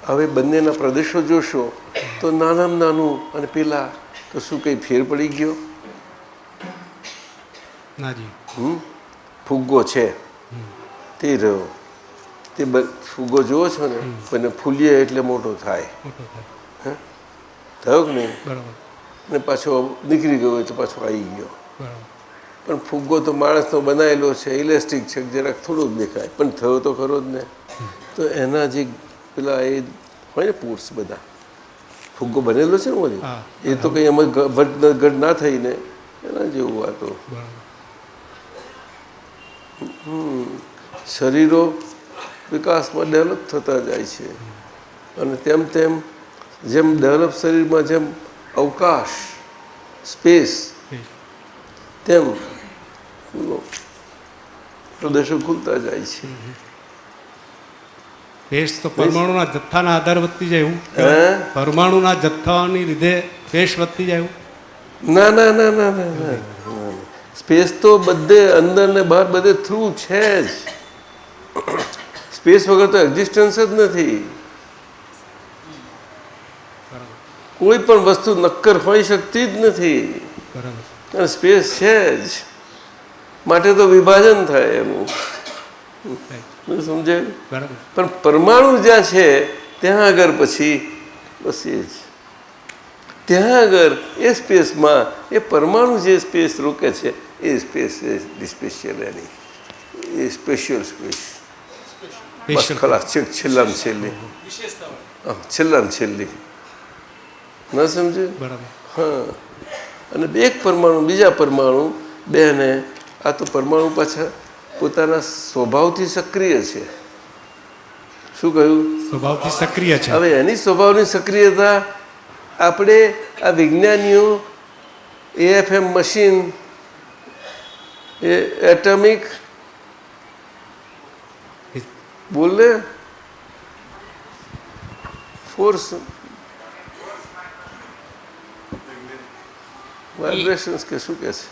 હવે બંનેના પ્રદેશો જોશો તો નાનામાં નાનું અને પેલા તો શું કંઈ ફેર પડી ગયો? નાજી. ફુગ્ગો છે તે રહ્યો, તે ફુગ્ગો જુઓ છો ને, અને ફૂલીએ એટલે મોટો થાય. મોટો થાય. થયો કે નહીં? બરાબર અને પાછો નીકળી ગયો તો પાછો આવી ગયો. બરાબર. પણ ફુગ્ગો તો માણસનો બનાવેલો છે, ઇલેસ્ટિક છે, જરાક થોડું જ દેખાય પણ થયો તો ખરો જ ને. તો એના જે પેલા એ હોય ને પૂર્સ બધા, ફુગ્ગો બનેલો છે ને ઓલી, એ તો કંઈ એમાં ઘટ ના થઈને એના જેવું આ તો. શરીરો વિકાસમાં ડેવલપ થતા જાય છે. અને તેમ તેમ જેમ ડેવલપ શરીરમાં જેમ અવકાશ, સ્પેસ, તેમ પ્રદેશો ખુલતા જાય છે. પેશ તો પરમાણુના જથ્થાના આધાર વધતી જાય એવું? પરમાણુના જથ્થાની લીધે પેશ વધતી જાય એવું? ના ના ના ના ના ના. સ્પેસ તો બધે અંદર ને બહાર બધે થ્રુ છે જ. સ્પેસ વગર તો એક્ઝિસ્ટન્સ જ નથી. કોઈ પણ વસ્તુ નક્કર હોઈ શકતી જ નથી. અને સ્પેસ છે જ, માટે તો વિભાજન થાય એનું. સમજાયું? પણ પરમાણુ જ્યાં છે ત્યાં આગળ પછી બસ એ જ. ત્યાં આગળ એ સ્પેસમાં એ પરમાણુ જે સ્પેસ રોકે છે એ સ્પેસ સ્પેશિયલ એની એ સ્પેશિયલ સ્પેસ બસ ખલાસ છેલ્લામાં છેલ્લી છેલ્લામાં છેલ્લી ન સમજ્યું? બરાબર. હા. અને એક પરમાણુ બીજા પરમાણુ બેને આ તો પરમાણુ પાછા પોતાના સ્વભાવથી સક્રિય છે. શું કહ્યું? સ્વભાવથી સક્રિય છે. હવે એની સ્વભાવની સક્રિયતા આપણે આ વિજ્ઞાનીઓ AFM મશીન એ એટમિક બોલે ફોર્સ વાઇબ્રેશન્સ કે શું કે છે?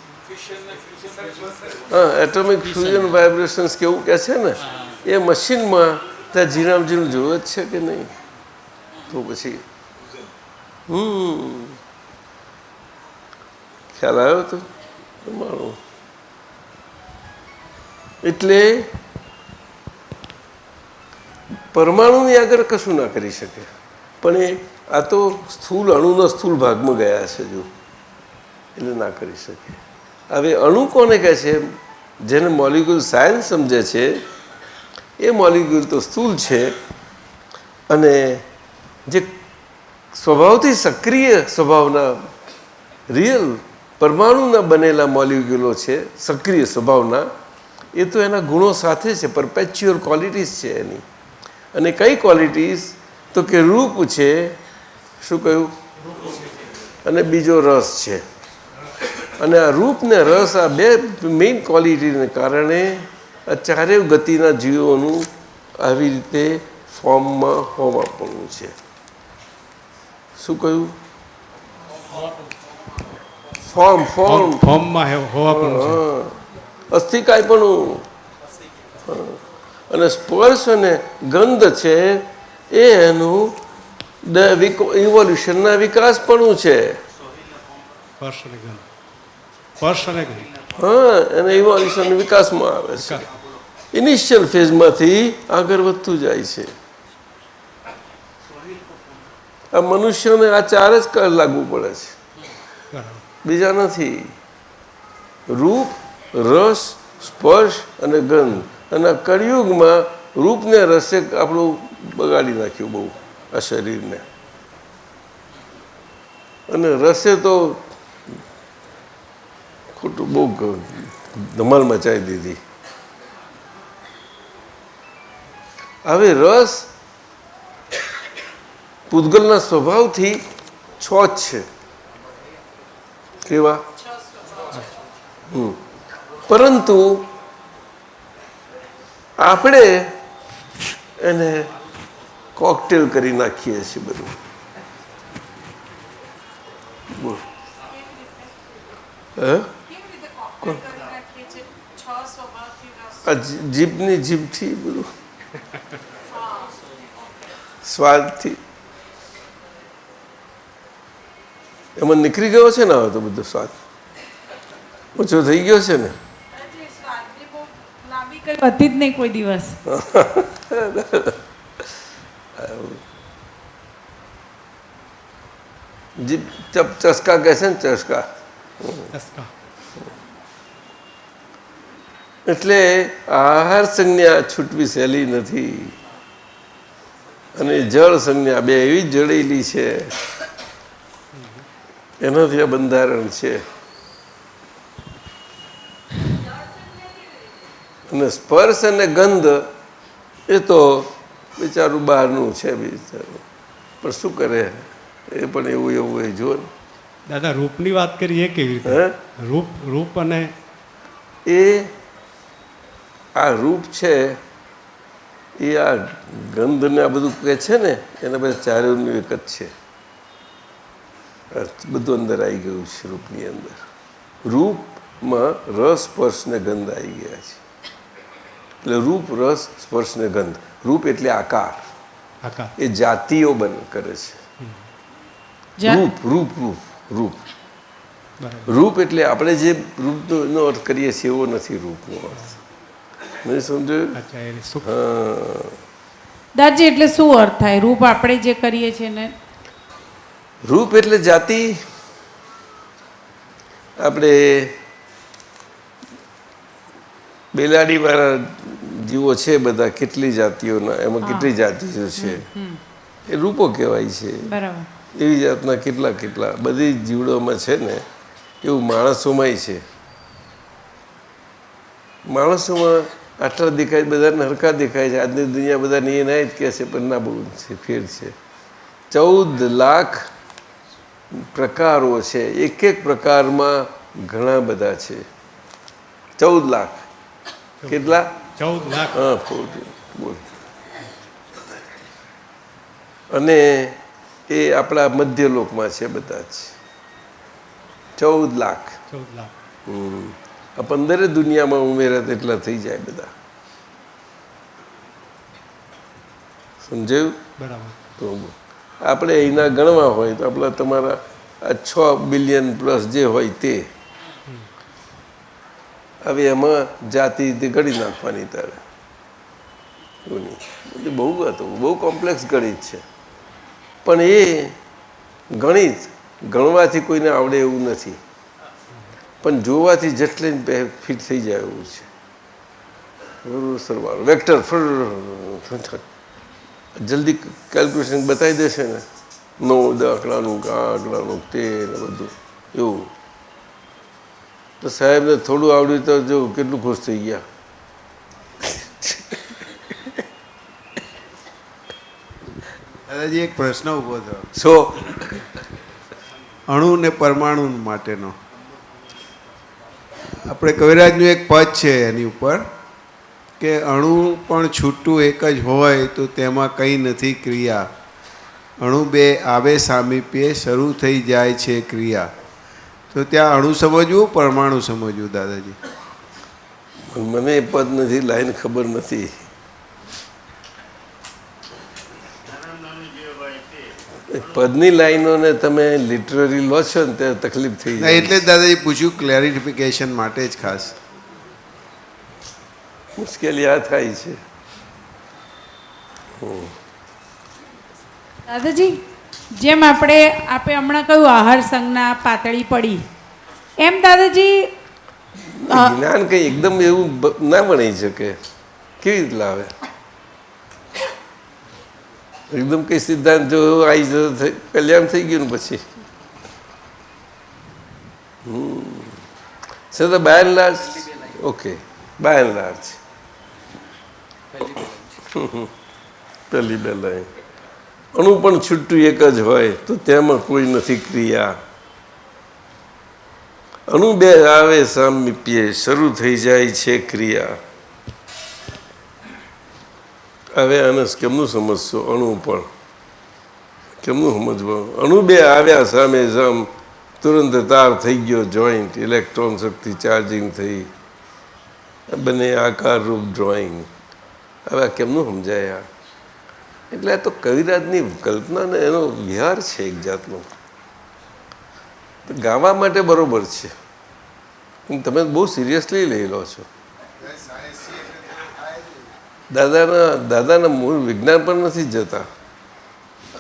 હા, એટમિક ફ્યુઝન વાઇબ્રેશન્સ કેવું કે છે ને એ મશીનમાં ત્યાં ઝીણામ ઝીણું જોવે જ છે કે નહીં? તો પછી ખ્યાલ આવ્યો તો પરમાણુ એટલે પરમાણુની આગળ કશું ના કરી શકે. પણ એ આ તો સ્થૂળ અણુનો સ્થૂળ ભાગમાં ગયા છે જો એટલે ના કરી શકે. હવે અણુ કોને કહે છે? જેને મોલિક્યુલ સાયન્સ સમજે છે એ મોલિક્યુલ તો સ્થૂળ છે અને જે સ્વભાવથી સક્રિય સ્વભાવના રિયલ પરમાણુના બનેલા મોલિક્યુલો છે સક્રિય સ્વભાવના એ તો એના ગુણો સાથે છે, પરપેચ્યુઅલ ક્વોલિટીઝ છે એની. અને કઈ ક્વોલિટીઝ? તો કે રૂપ છે. શું કહ્યું? અને બીજો રસ છે. અને આ રૂપ ને રસ આ બે મેઇન ક્વોલિટીને કારણે આ ચારેય ગતિના જીવોનું આવી રીતે ફોર્મમાં હોવાપણું છે. શું કહ્યું? ફોર્મમાં હોવાપણું છે. અસ્થિકાયપણું. અને સ્પર્શ અને ગંધ છે એ એનું ઇવોલ્યુશનના વિકાસપણું છે. સ્પર્શ અને ગંધ. સ્પર્શ અને ગંધ. હા, એને ઇવોલ્યુશન વિકાસમાં આવે છે. ઇનિશિયલ ફેઝમાંથી આગળ વધતું જાય છે. આ મનુષ્યને આ ચાર જ લાગુ પડે છે, બીજા નથી. રૂપ, રસ, સ્પર્શ અને ગંધ. અને આ કળિયુગમાં રૂપને રસે આપણું બગાડી નાખ્યું બહુ આ શરીરને. અને રસે તો ખોટું બહુ ધમાલ મચાવી દીધી. હવે રસ પૂતગલના સ્વભાવથી 6 જ છે. કેવા? પરંતુ આપણે એને કોકટેલ કરી નાખીએ છીએ બધું. આ જીભની જીભથી બધું સ્વાદથી એમાં નીકળી ગયો છે ને. હવે તો બધો સ્વાદ ઓછો થઈ ગયો છે ને. કઈ હતી જ નહીં કોઈ દિવસ. જીભ ચસ્કા કહે છે ને, ચસ્કા. એટલે આહાર સંજ્ઞા છૂટવી સહેલી નથી. અને જળ સંજ્ઞા બે એવી જડેલી છે, એનાથી આ બંધારણ છે. અને સ્પર્શ અને ગંધ એ તો બિચારું બહારનું છે બિચારું, પણ શું કરે એ પણ એવું એવું એ જો ને. દાદા રૂપની વાત કરીએ કેવી રીતે? રૂપ અને એ આ રૂપ છે એ આ ગંધ ને આ બધું કહે છે ને એના બધા ચારેયનું એક જ છે. બધું અંદર આવી ગયું છે રૂપની અંદર. રૂપમાં રસ, સ્પર્શ ને ગંધ આવી ગયા છે. એટલે રૂપ, રસ, સ્પર્શ ને ગંધ. રૂપ એટલે આકાર, એ જાતિઓ કરે છે. રૂપ રૂપ રૂપ રૂપ રૂપ એટલે આપણે જે રૂપનો અર્થ કરીએ છીએ એવો નથી રૂપનો અર્થ. નહીં સમજાયું? હા. દાદાજી એટલે શું અર્થ થાય રૂપ આપણે જે કરીએ છીએ ને? રૂપ એટલે જાતિ. આપણે બેલાડીવાળા જીવો છે બધા, કેટલી જાતિઓના, એમાં કેટલી જાતિઓ છે એ રૂપો કહેવાય છે. બરાબર. એવી જાતના કેટલા કેટલા બધી જીવડોમાં છે ને, એવું માણસોમાંય છે. માણસોમાં આટલા દેખાય, બધાને હરખા દેખાય છે. આજની દુનિયા બધાની એ ના જ કહે છે, પણ ના બહુ છે, ફેર છે. 14 લાખ પ્રકારો છે. એક એક પ્રકારમાં ઘણા બધા છે. 14 લાખ. કેટલા? 14 લાખ. હા, બોલ. અને એ આપણા મધ્યલોકમાં છે બધા જ. 14 લાખ. 14 લાખ. આ 15 દુનિયામાં ઉમેરા એટલા થઈ જાય બધા. સમજાયું? બરાબર. તો આપણે અહીંના ગણવા હોય તો આપણા તમારા આ 6 બિલિયન પ્લસ જે હોય તે. હવે એમાં જાતિ તે ગણી નાખવાની તારે. બહુ હતું, બહુ કોમ્પ્લેક્સ ગણિત છે. પણ એ ગણિત ગણવાથી કોઈને આવડે એવું નથી, પણ જોવાથી જટલે ફિટ થઈ જાય એવું છે. સરવાળો વેક્ટર જલ્દી કેલ્ક્યુલેશન બતાવી દેશે ને, 9 આંકડાનું, આ આંકડાનું, તે ને બધું એવું. તો સાહેબને થોડું આવડ્યું તો જો કેટલું ખુશ થઈ ગયા. દાદાજી એક પ્રશ્ન ઊભો થયો, સો અણુ ને પરમાણુ માટેનો. આપણે કવિરાજનું એક પદ છે એની ઉપર કે અણુ પણ છૂટું એક જ હોય તો તેમાં કંઈ નથી ક્રિયા, અણુ બે આવે સામીપ્યે શરૂ થઈ જાય છે ક્રિયા. તો ત્યાં અણુ સમજવું, પરમાણુ સમજવું દાદાજી? મને એ પદ નથી, લાઈન ખબર નથી. પદની લાઈનોને તમે લિટરરી લો છો ને ત્યારે તકલીફ થઈ ના, જાય. એટલે જ દાદાજી પૂછ્યું, ક્લેરિફિકેશન માટે જ ખાસ. મુશ્કેલી આ થાય છે. દાદાજી, જેમ આપણે હમણાં કહ્યું આહાર સંજ્ઞા પાતળી પડી, એમ દાદાજી જ્ઞાન કઈ એકદમ એવું ના બની શકે. કેવી રીતે લાવે? એકદમ કઈ સિદ્ધાંત જો આવી જતો કલ્યાણ થઈ ગયું ને પછી છતાં by and large okay, by and large પહેલી બે લાઈન. અણુ પણ છૂટું એક જ હોય તો તેમાં કોઈ નથી ક્રિયા, અણુ બે આવે સામીપ્યે શરૂ થઈ જાય છે ક્રિયા. હવે આને કેમનું સમજશો? અણુ પણ કેમનું સમજવું? અણુ બે આવ્યા સામે સામ તુરંત તાર થઈ ગયો જોઈન્ટ, ઇલેક્ટ્રોન શક્તિ ચાર્જિંગ થઈ, બંને આકાર રૂપ ડ્રોઈંગ. હવે આ કેમનું સમજાય? આ એટલે આ તો કવિરાજની કલ્પના ને એનો વિહાર છે એક જાતનો. ગાવા માટે બરોબર છે, તમે બહુ સિરિયસલી લઈ લો છો. દાદાના મૂળ વિજ્ઞાન પર નથી જતા,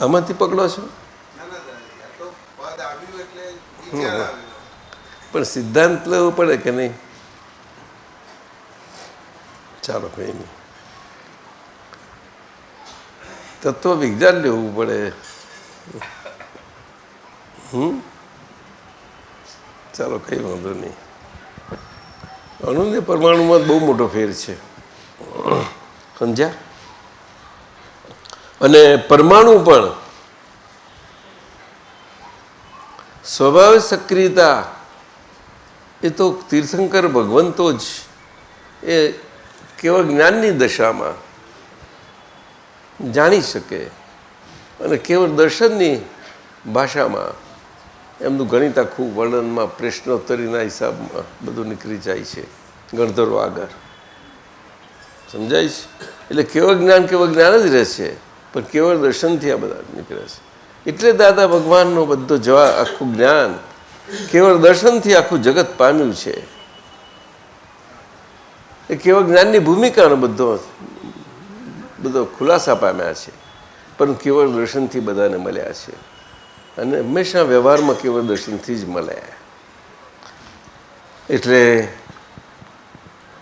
આમાંથી પકડો છો. પણ સિદ્ધાંત લેવો પડે કે નહીં? ચાલો કંઈ નહીં, તત્વ વિજ્ઞાન લેવું પડે. ચાલો કંઈ વાંધો નહીં. અણુ ને પરમાણુમાં બહુ મોટો ફેર છે, સમજ્યા? અને પરમાણુ પણ સ્વભાવ સક્રિયતા એ તો તીર્થંકર ભગવંતો જ એ કેવળ જ્ઞાનની દશામાં જાણી શકે, અને કેવળ દર્શનની ભાષામાં એમનું ગણિત આખું વર્ણનમાં પ્રશ્નોત્તરીના હિસાબમાં બધું નીકળી જાય છે ગણધરો આગળ. સમજાય છે? એટલે કેવળ જ્ઞાન જ રહેશે, પણ કેવળ દર્શનથી આ બધા નીકળે છે. એટલે દાદા ભગવાનનો બધો જવાબ, આખું જ્ઞાન કેવળ દર્શનથી આખું જગત પામ્યું છે. એ કેવળ જ્ઞાનની ભૂમિકાનો બધો ખુલાસા પામ્યા છે, પણ કેવળ દર્શનથી બધાને મળ્યા છે. અને હંમેશા વ્યવહારમાં કેવળ દર્શનથી જ મળે. એટલે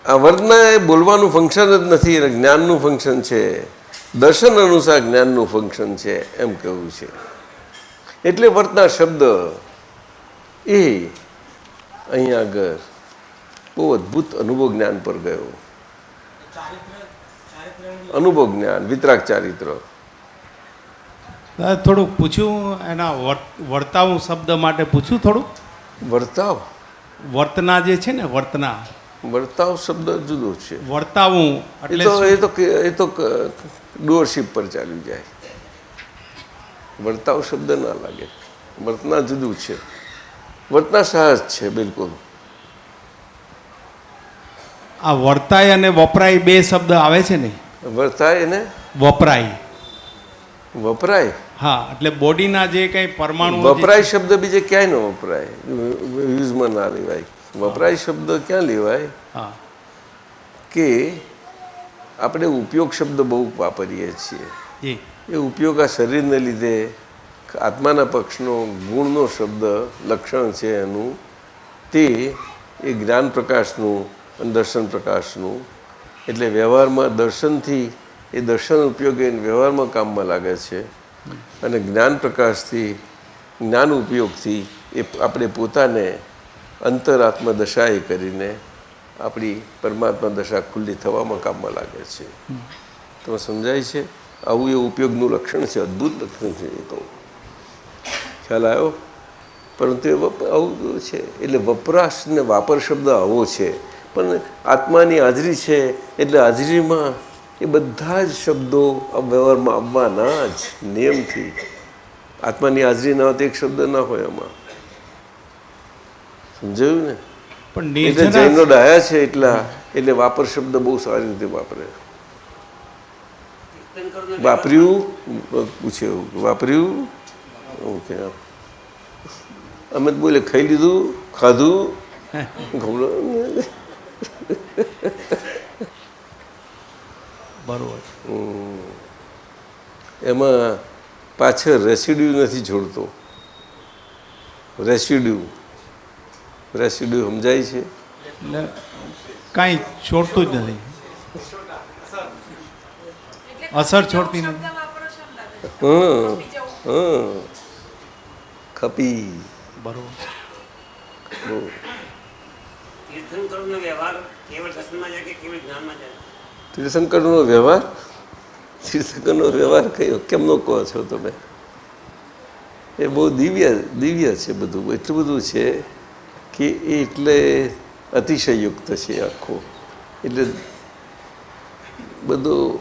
આ વર્તના એ બોલવાનું ફંક્શન જ નથી, એને જ્ઞાનનું ફંક્શન છે. દર્શન અનુસાર જ્ઞાનનું ફંક્શન છે એમ કહેવું છે. એટલે વર્તના શબ્દ એ અહીંયા આગળ બહુ અદ્ભુત અનુભવ જ્ઞાન પર ગયો. અનુભવ જ્ઞાન, વિતરાગ ચારિત્ર. દાદા થોડુંક પૂછ્યું એના વર્તાવું શબ્દ માટે પૂછ્યું થોડું. વર્તાવ વર્તના જે છે ને વર્તના, વર્તાવ શબ્દ જુદો છે. વર્તાવું એટલે એ તો ડુઅરશીપ પર ચાલી જાય. વર્તાવ શબ્દ ના લાગે. વર્તના જુદું છે. વર્તના સહજ છે બિલકુલ. આ વર્તાય અને વપરાય બે શબ્દ આવે છે ને. વર્તાય ને વપરાય, વપરાય. હા, એટલે બોડીના જે કંઈ પરમાણુ વપરાય શબ્દ બીજે ક્યાંય ન વપરાય, યુઝમાં ના લેવાય. વપરાય શબ્દ ક્યાં લેવાય? હા, કે આપણે ઉપયોગ શબ્દ બહુ વાપરીએ છીએ. એ ઉપયોગ આ શરીરને લીધે આત્માના પક્ષનો ગુણનો શબ્દ લક્ષણ છે એનું, તે એ જ્ઞાન પ્રકાશનું અને દર્શન પ્રકાશનું. એટલે વ્યવહારમાં દર્શનથી એ દર્શન ઉપયોગી વ્યવહારમાં કામમાં લાગે છે, અને જ્ઞાન પ્રકાશથી જ્ઞાન ઉપયોગથી એ આપણે પોતાને અંતરાત્મા દશા એ કરીને આપણી પરમાત્મા દશા ખુલ્લી થવામાં કામમાં લાગે છે. તમે સમજાય છે? આવું એ ઉપયોગનું લક્ષણ છે, અદ્ભુત લક્ષણ છે. એ તો ખ્યાલ આવ્યો? પરંતુ એ આવું છે. એટલે વપરાશ ને વાપર શબ્દ આવો છે, પણ આત્માની હાજરી છે એટલે હાજરીમાં એ બધા જ શબ્દો વ્યવહારમાં આવવાના જ નિયમથી. આત્માની હાજરી ના હોય તો એક શબ્દ ના હોય એમાં. સમજાયું ને? પણ એટલે જૈનો ડાયા છે એટલે વાપર શબ્દ બહુ સારી રીતે વાપરે. વાપર્યું પૂછે વાપર્યું ઓકે. અમે તો બોલે ખાઈ લીધું, ખાધું, બરોબર. એમાં પાછળ રેસિડ્યુ નથી છોડતો. રેસિડ્યુ સમજાય છે? એટલે કાંઈ છોડતું જ નથી, અસર છોડતી નથી. ખપી. બરોબર. તીર્થંકરનો વ્યવહાર, તીર્થંકરનો વ્યવહાર કયો કેમનો કહો છો તમે? એ બહુ દિવ્ય છે બધું. એટલું બધું છે કે એ એટલે અતિશયુક્ત છે આખો. એટલે બધું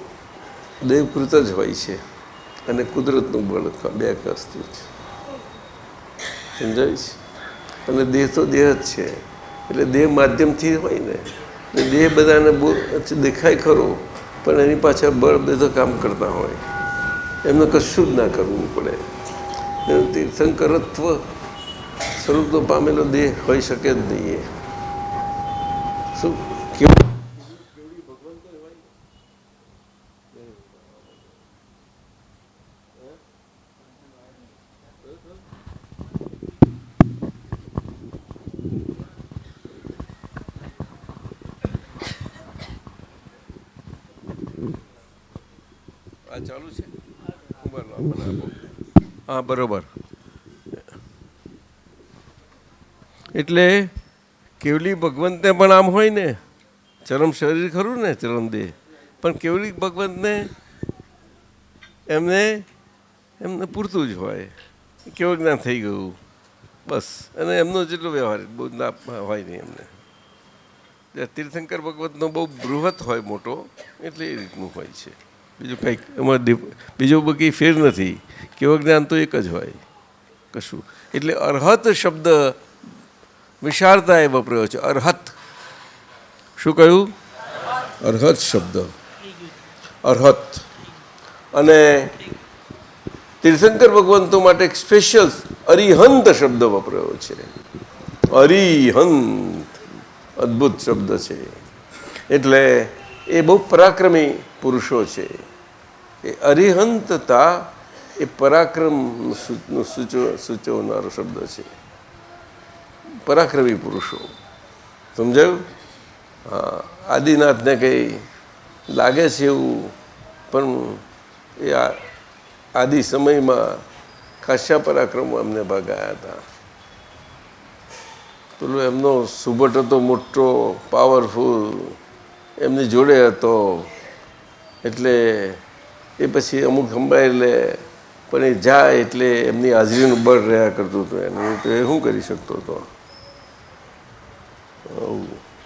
દેવકૃત જ હોય છે અને કુદરતનું બળ બે વસ્તુ છે. સમજાય છે? અને દેહ તો દેહ જ છે. એટલે દેહ માધ્યમથી હોય ને, એટલે દેહ બધાને દેખાય ખરો, પણ એની પાછળ બળ બધું કામ કરતા હોય. એમને કશું જ ના કરવું પડે. એનું તીર્થંકરત્વ સ્વરૂપનો પામેલો દેહ હોઈ શકે જ નહીં. શું કેવું? આ ચાલુ છે? હા, બરોબર. એટલે કેવલી ભગવંતને પણ આમ હોય ને, ચરમ શરીર ખરું ને, ચરમ દેહ, પણ કેવલી ભગવંતને એમને પૂરતું જ હોય. કેવું જ્ઞાન થઈ ગયું બસ. અને એમનો જેટલો વ્યવહાર બહુ ના હોય નહીં એમને. તીર્થંકર ભગવંતનો બહુ બૃહત હોય, મોટો, એટલે એ રીતનું હોય છે. બીજું કંઈક એમાં બીજો કંઈ ફેર નથી. કેવું જ્ઞાન તો એક જ હોય કશું. એટલે અરહત શબ્દ વિશાળતા એ વપરાયો છે. અરહત શું કહ્યું? અરહત શબ્દ, અરહત. અને તીર્થંકર ભગવંતો માટે એક સ્પેશિયલ અરિહંત શબ્દ વપરાયો છે. અરિહંત અદ્ભુત શબ્દ છે. એટલે એ બહુ પરાક્રમી પુરુષો છે. એ અરિહંતતા એ પરાક્રમ સૂચવનારો શબ્દ છે. પરાક્રમી પુરુષો, સમજાયું? હા, આદિનાથને કંઈ લાગે છે એવું, પણ એ આદિ સમયમાં ખાસા પરાક્રમો એમને ભાગાયા હતા. પેલો એમનો સુબટ હતો મોટો, પાવરફુલ, એમની જોડે હતો, એટલે એ પછી અમુક સંભાળી લે, પણ એ જાય એટલે એમની હાજરીનું બળ રહ્યા કરતું હતું. એને તો એ શું કરી શકતો હતો?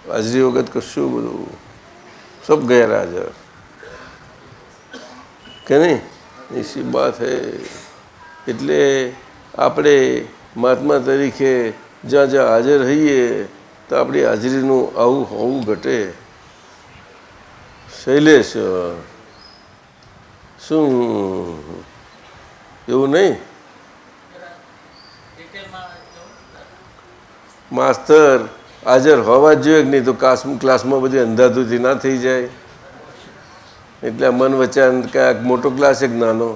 હાજરી વખત કશું બધું સબ ગેરહાજર કે નહીં, એસી બાત હે. એટલે આપણે મહાત્મા તરીકે જ્યાં જ્યાં હાજર રહીએ તો આપણી હાજરીનું આવું હોવું ઘટે. શૈલેષ, શું એવું નહીં? માસ્તર હાજર હોવા જ જોઈએ કે નહીં, તો ક્લાસમાં બધી અંધાધૂથી ના થઈ જાય. એટલે મન વચાન ક્યાંક મોટો ક્લાસ એક નાનો,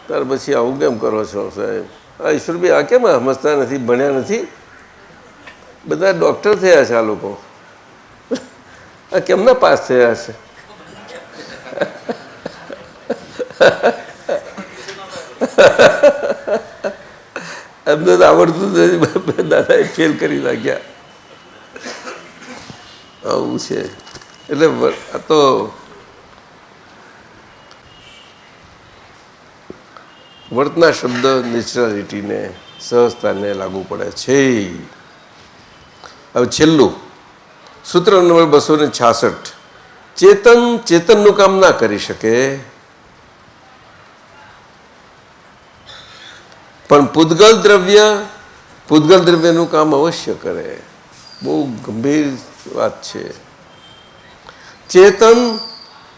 ત્યાર પછી આવું કેમ કરો છો સાહેબ? આ ઈશ્વરભાઈ આ કેમ સમજતા નથી? ભણ્યા નથી? બધા ડૉક્ટર થયા છે આ લોકો, આ કેમના પાસ થયા છે? એમને તો આવડતું નથી, દાદાએ ફેલ કરી નાખ્યા. આવું છે. એટલે આ તો વર્તના શબ્દ નેચરાલિટીને, સહજતાને લાગુ પડે છે. હવે છેલ્લું સૂત્ર નંબર 266. ચેતન ચેતનનું કામ ના કરી શકે, પણ પૂતગલ દ્રવ્યનું કામ અવશ્ય કરે. બહુ ગંભીર વાત છે.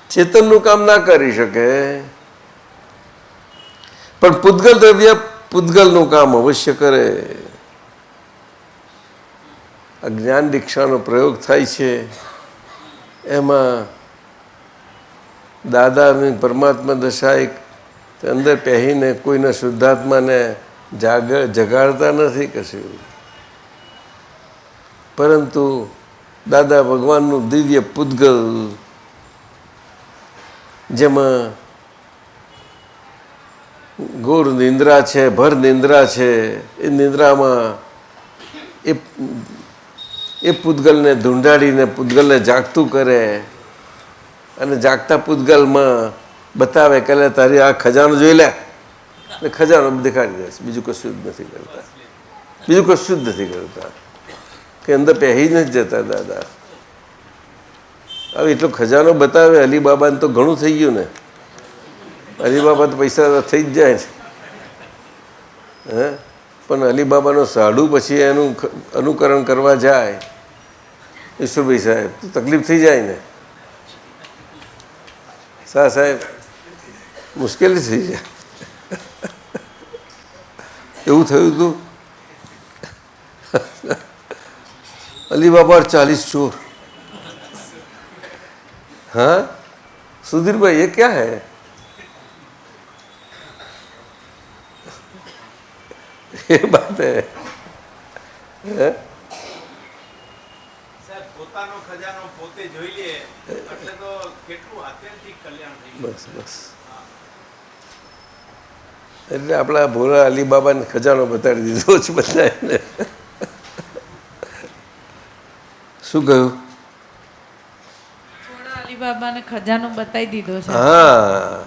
ચેતનનું કામ ના કરી શકે, પણ પૂતગલ દ્રવ્ય પૂતગલનું કામ અવશ્ય કરે. આ જ્ઞાન દીક્ષાનો પ્રયોગ થાય છે, એમાં દાદાની પરમાત્મા દશા એક અંદર પહેરીને કોઈને શુદ્ધાત્માને જગાડતા નથી કશું, પરંતુ દાદા ભગવાનનું દિવ્ય પૂતગલ, જેમાં ઘોર નિંદ્રા છે, ભર નિંદ્રા છે, એ નિંદ્રામાં એ પૂતગલને ધૂંઢાડીને પૂતગલને જાગતું કરે, અને જાગતા પૂતગલમાં બતાવે કે તારી આ ખજાનો જોઈ લે, એટલે ખજાનો દેખાડી દે છે. બીજું કશું જ નથી કરતા, બીજું કશું જ નથી કરતા, કે અંદર પહેરી નથી જતા દાદા. હવે એટલો ખજાનો બતાવે અલીબાબાને તો ઘણું થઈ ગયું ને. અલીબાબા તો પૈસા થઈ જ જાય ને, હે? પણ અલીબાબાનો સાડુ પછી એનું અનુકરણ કરવા જાય ઈશ્વરભાઈ સાહેબ, તો તકલીફ થઈ જાય ને. સાહેબ મુશ્કેલી થઈ જાય. એવું થયું હતું. અલીબાબા 40 ચોર. हाँ सुधीर भाई ये क्या है? ये बात है. બસ બસ, એટલે આપણા ભોળા અલીબાબાને ખજાનો બતાડી દીધો છે બધાને. શું કહ્યું? અલીબાબાને ખજાનો બતાવી દીધો છે. હા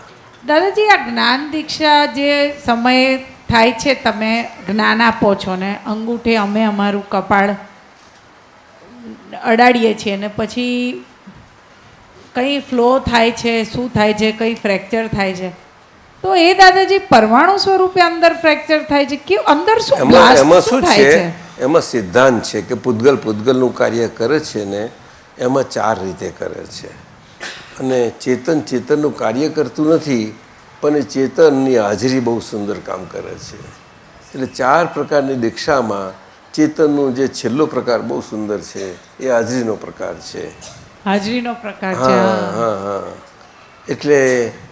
દાદાજી, આ જ્ઞાન દીક્ષા જે સમયે થાય છે, તમે જ્ઞાન આપો છો ને અંગૂઠે અમે અમારું કપાળ અડાડીએ છીએ ને પછી કંઈ ફ્લો થાય છે, શું થાય છે, કંઈ ફ્રેક્ચર થાય છે, તો એ દાદાજી પરમાણુ સ્વરૂપે અંદર ફ્રેક્ચર થાય છે કે અંદર શું એમાં શું છે? એમાં સિદ્ધાંત છે કે પૂતગલનું કાર્ય કરે છે ને એમાં 4 રીતે કરે છે, અને ચેતનનું કાર્ય કરતું નથી, પણ એ ચેતનની હાજરી બહુ સુંદર કામ કરે છે. એટલે 4 પ્રકારની દીક્ષામાં ચેતનનું જે છેલ્લો પ્રકાર બહુ સુંદર છે, એ હાજરીનો પ્રકાર છે. હાજરીનો પ્રકાર છે. હા હા હા. એટલે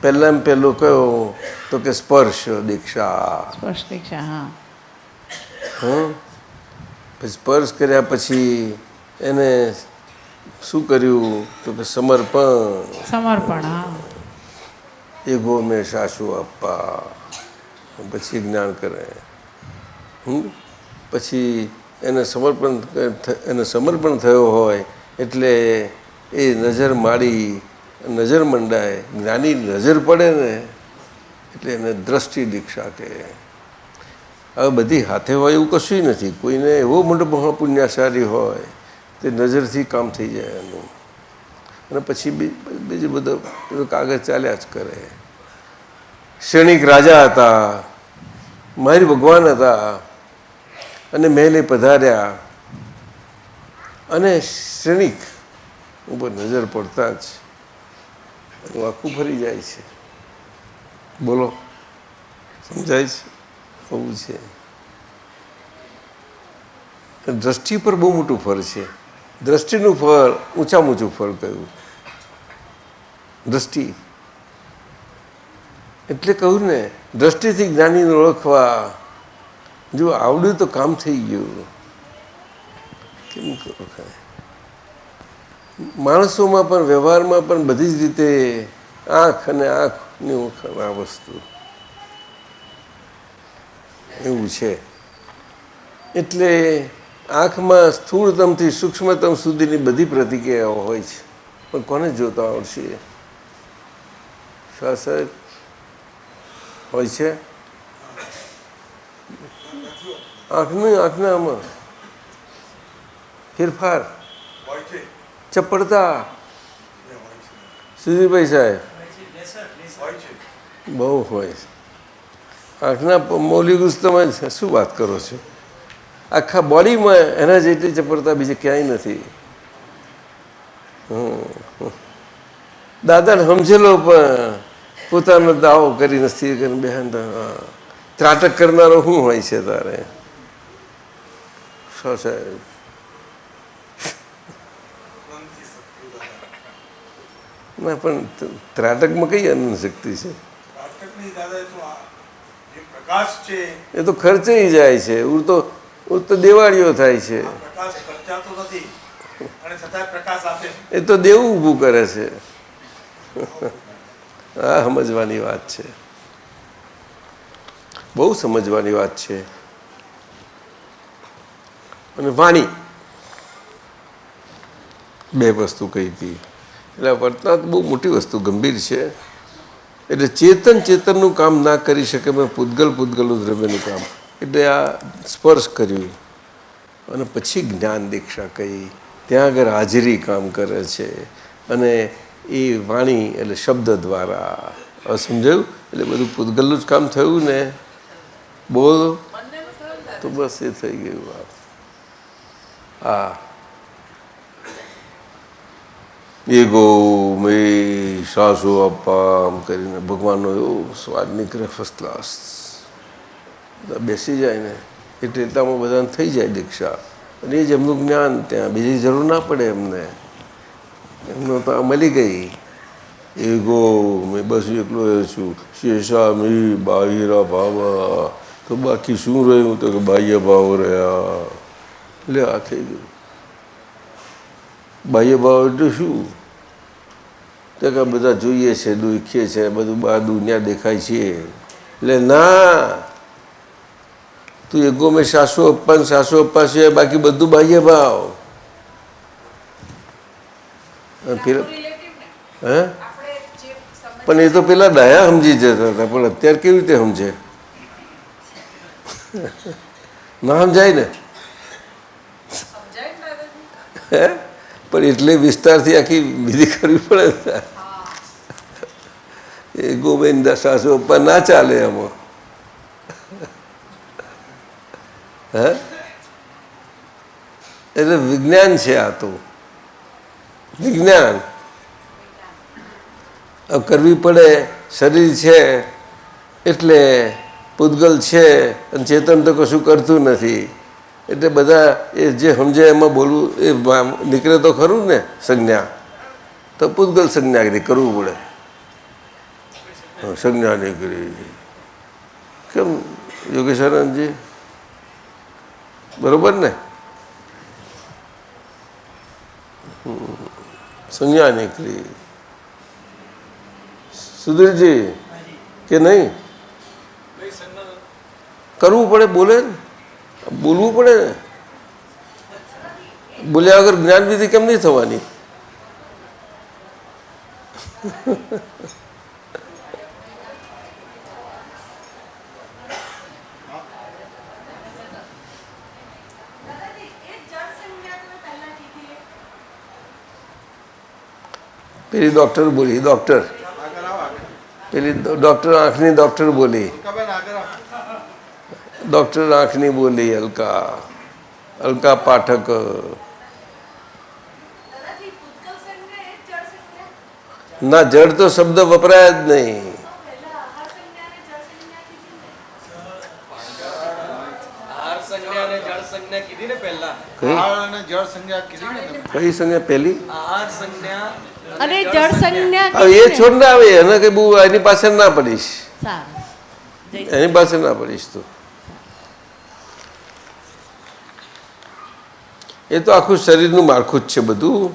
પહેલાં પહેલું કયો તો કે સ્પર્શ દીક્ષા. સ્પર્શ દીક્ષા, હા. પછી સ્પર્શ કર્યા પછી એને શું કર્યું તો કે સમર્પણ. સમર્પણ, હા. એગો મેં સાસુ આપવા, પછી જ્ઞાન કરે. પછી એને સમર્પણ થયો હોય એટલે એ નજર માડી, નજર મંડાય, જ્ઞાની નજર પડે ને એટલે એને દ્રષ્ટિ દીક્ષા કહે. હવે બધી હાથે હોય એવું કશું નથી. કોઈને એવો મોટો મહાપુણ્યશાળી હોય તે નજરથી કામ થઈ જાય એનું, અને પછી બીજું બધું કાગળ ચાલ્યા જ કરે. ક્ષણિક રાજા હતા, મારી ભગવાન હતા, અને મહેલે પધાર્યા, અને ક્ષણિક ઉપર નજર પડતા જ આખું ફરી જાય છે. બોલો, સમજાય છે? બહુ છે. દ્રષ્ટિ પર બહુ મોટું ફળ છે. દ્રષ્ટિનું ફળ ઊંચામાં ઊંચું ફળ કહ્યું. દ્રષ્ટિ એટલે કહ્યું ને, દ્રષ્ટિથી જ્ઞાનીને ઓળખવા. જો આવડ્યું તો કામ થઈ ગયું. કેમ ઓળખાય? માણસોમાં પણ, વ્યવહારમાં પણ બધી જ રીતે આંખ અને આંખની ઓળખાણ આ વસ્તુ એવું છે. એટલે આંખમાં સ્થૂળતમથી સૂક્ષ્મતમ સુધીની બધી પ્રતિક્રિયાઓ હોય છે, પણ કોને જોતા આવડશે? સાહેબ હોય છે આંખના આમાં ફેરફાર, ચપળતા. સુધીરભાઈ સાહેબ બહુ હોય. આંખના મૌલિક તમે શું વાત કરો છો? આખા બોડીમાં એના જેટલી ચપળતા બીજે ક્યાંય નથી. દાદાને સમજેલો પણ પોતાનો દાવો કરી નથી કરીને બેન ત્રાટક કરનારો શું હોય છે તારે? શું સાહેબ? ના, પણ ત્રાટકમાં કઈ અનંત શક્તિ છે? એ તો ખર્ચાઈ જાય છે. તો દેવાળીઓ થાય છે. એ તો દેવું ઊભું કરે છે. આ સમજવાની વાત છે, બહુ સમજવાની વાત છે. અને વાણી બે વસ્તુ કહી હતી. એટલે વર્તનાત બહુ મોટી વસ્તુ, ગંભીર છે. એટલે ચેતનનું કામ ના કરી શકે, મેં પૂતગલનું દ્રવ્યનું કામ. એટલે આ સ્પર્શ કર્યું, અને પછી જ્ઞાન દીક્ષા કહી. ત્યાં આગળ હાજરી કામ કરે છે, અને એ વાણી એટલે શબ્દ દ્વારા. હવે સમજાયું? એટલે બધું પૂતગલનું જ કામ થયું ને. બોલ તો બસ એ થઈ ગયું વાત. હા, એગો મેં સાસુ આપવા આમ કરીને ભગવાનનો એવો સ્વાદ નીકળે, ફર્સ્ટ ક્લાસ. બેસી જાય ને એટલે એટલામાં બધાને થઈ જાય દીક્ષા, અને એ જ એમનું જ્ઞાન. ત્યાં બીજી જરૂર ના પડે એમને. એમનો તો મળી ગઈ. એગો મેં બસ એકલો એ છું. શેષા મી બાહિરા ભાવ. તો બાકી શું રહ્યું? તો કે બાહ્ય ભાવ રહ્યા. એટલે આ થઈ ગયું. બાહ્ય ભાવ એટલે શું? તો કે બધા જોઈએ છે, દુખીએ છે, બધું બહાર દુનિયા દેખાય છે. એટલે ના, તું એગો મેં સાસુ અપ્પા છે, બાકી બધું બાહ્ય ભાવ. હે? પણ એ તો પેલા ડાયા સમજી જતા હતા, પણ અત્યારે કેવી રીતે સમજે? ના સમજાય ને. હે? પણ એટલે વિસ્તારથી આખી વિધિ કરવી પડે. એ ગોવિંદ સાસુ અપ્પા ના ચાલે આમાં. હે? એટલે વિજ્ઞાન છે આ તો. વિજ્ઞાન કરવી પડે. શરીર છે એટલે પૂતગલ છે, અને ચેતન તો કશું કરતું નથી. એટલે બધા એ જે સમજે એમાં બોલવું એ નીકળે તો ખરું ને સંજ્ઞા. તો પૂતગલ સંજ્ઞા કરવું પડે. સંજ્ઞા નીકળી. કેમ યોગેશાનંદજી, બરોબર ને? સંજ્ઞા નીકળી. સુધીરજી કે નહીં? કરવું પડે, બોલે બોલવું પડે ને. બોલ્યા વગર જ્ઞાન વિધિ કેમ નહીં થવાની? પેલી ડૉક્ટર બોલી, પેલી ડૉક્ટર આંખની ડૉક્ટર બોલી, ડૉક્ટર આંખની બોલી, અલકા પાઠક. ના, જડ તો શબ્દ વપરાય જ નહીં. કઈ સંજ્ઞા પહેલી? અને જળ સંજ્ઞા હવે એ છોડ ના આવે, એને કઈ બહુ એની પાછળ ના પડીશ, એની પાછળ ના પડીશ. તો એ તો આખું શરીરનું માળખું જ છે બધું.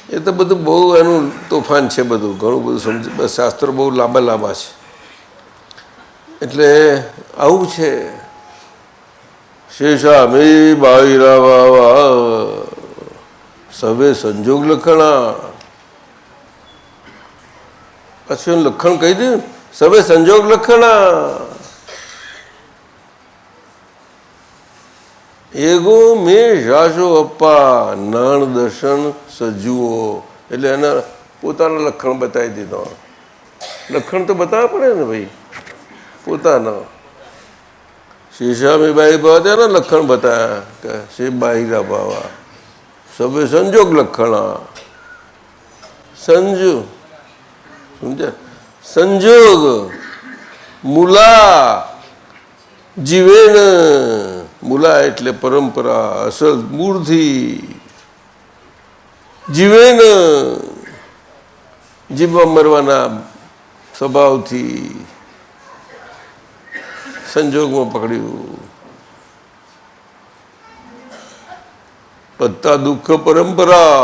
એ તો બધું બહુ એનું તોફાન છે, બધું ઘણું બધું સમજ, શાસ્ત્રો બહુ લાંબા લાંબા છે. એટલે આવું છે. શેષામી બાઈરા વાવા સવે સંજોગ લખણા. પછી લખણ કહી દે, સવે સંજોગ લખણા. એગો મેં શાશો અપ્પા નાણ દર્શન સજ્જુઓ. એટલે એના પોતાના લખણ બતાવી દીધો. લખણ તો બતાવવા પડે ને ભાઈ, પોતાના. શેષામીબાઈ ભાવ તેના લખણ બતાવ્યા કે શિવ બાહિરા ભાવા સભે સંજોગ લખણા. સંજોગ સમજ્યા? સંજોગ મૂલા જીવેન. મૂલા એટલે પરંપરા, અસલ મૂળથી. જીવેન જીવવા મરવાના સ્વભાવથી સંજોગમાં પકડ્યું. બધા દુઃખ પરંપરા.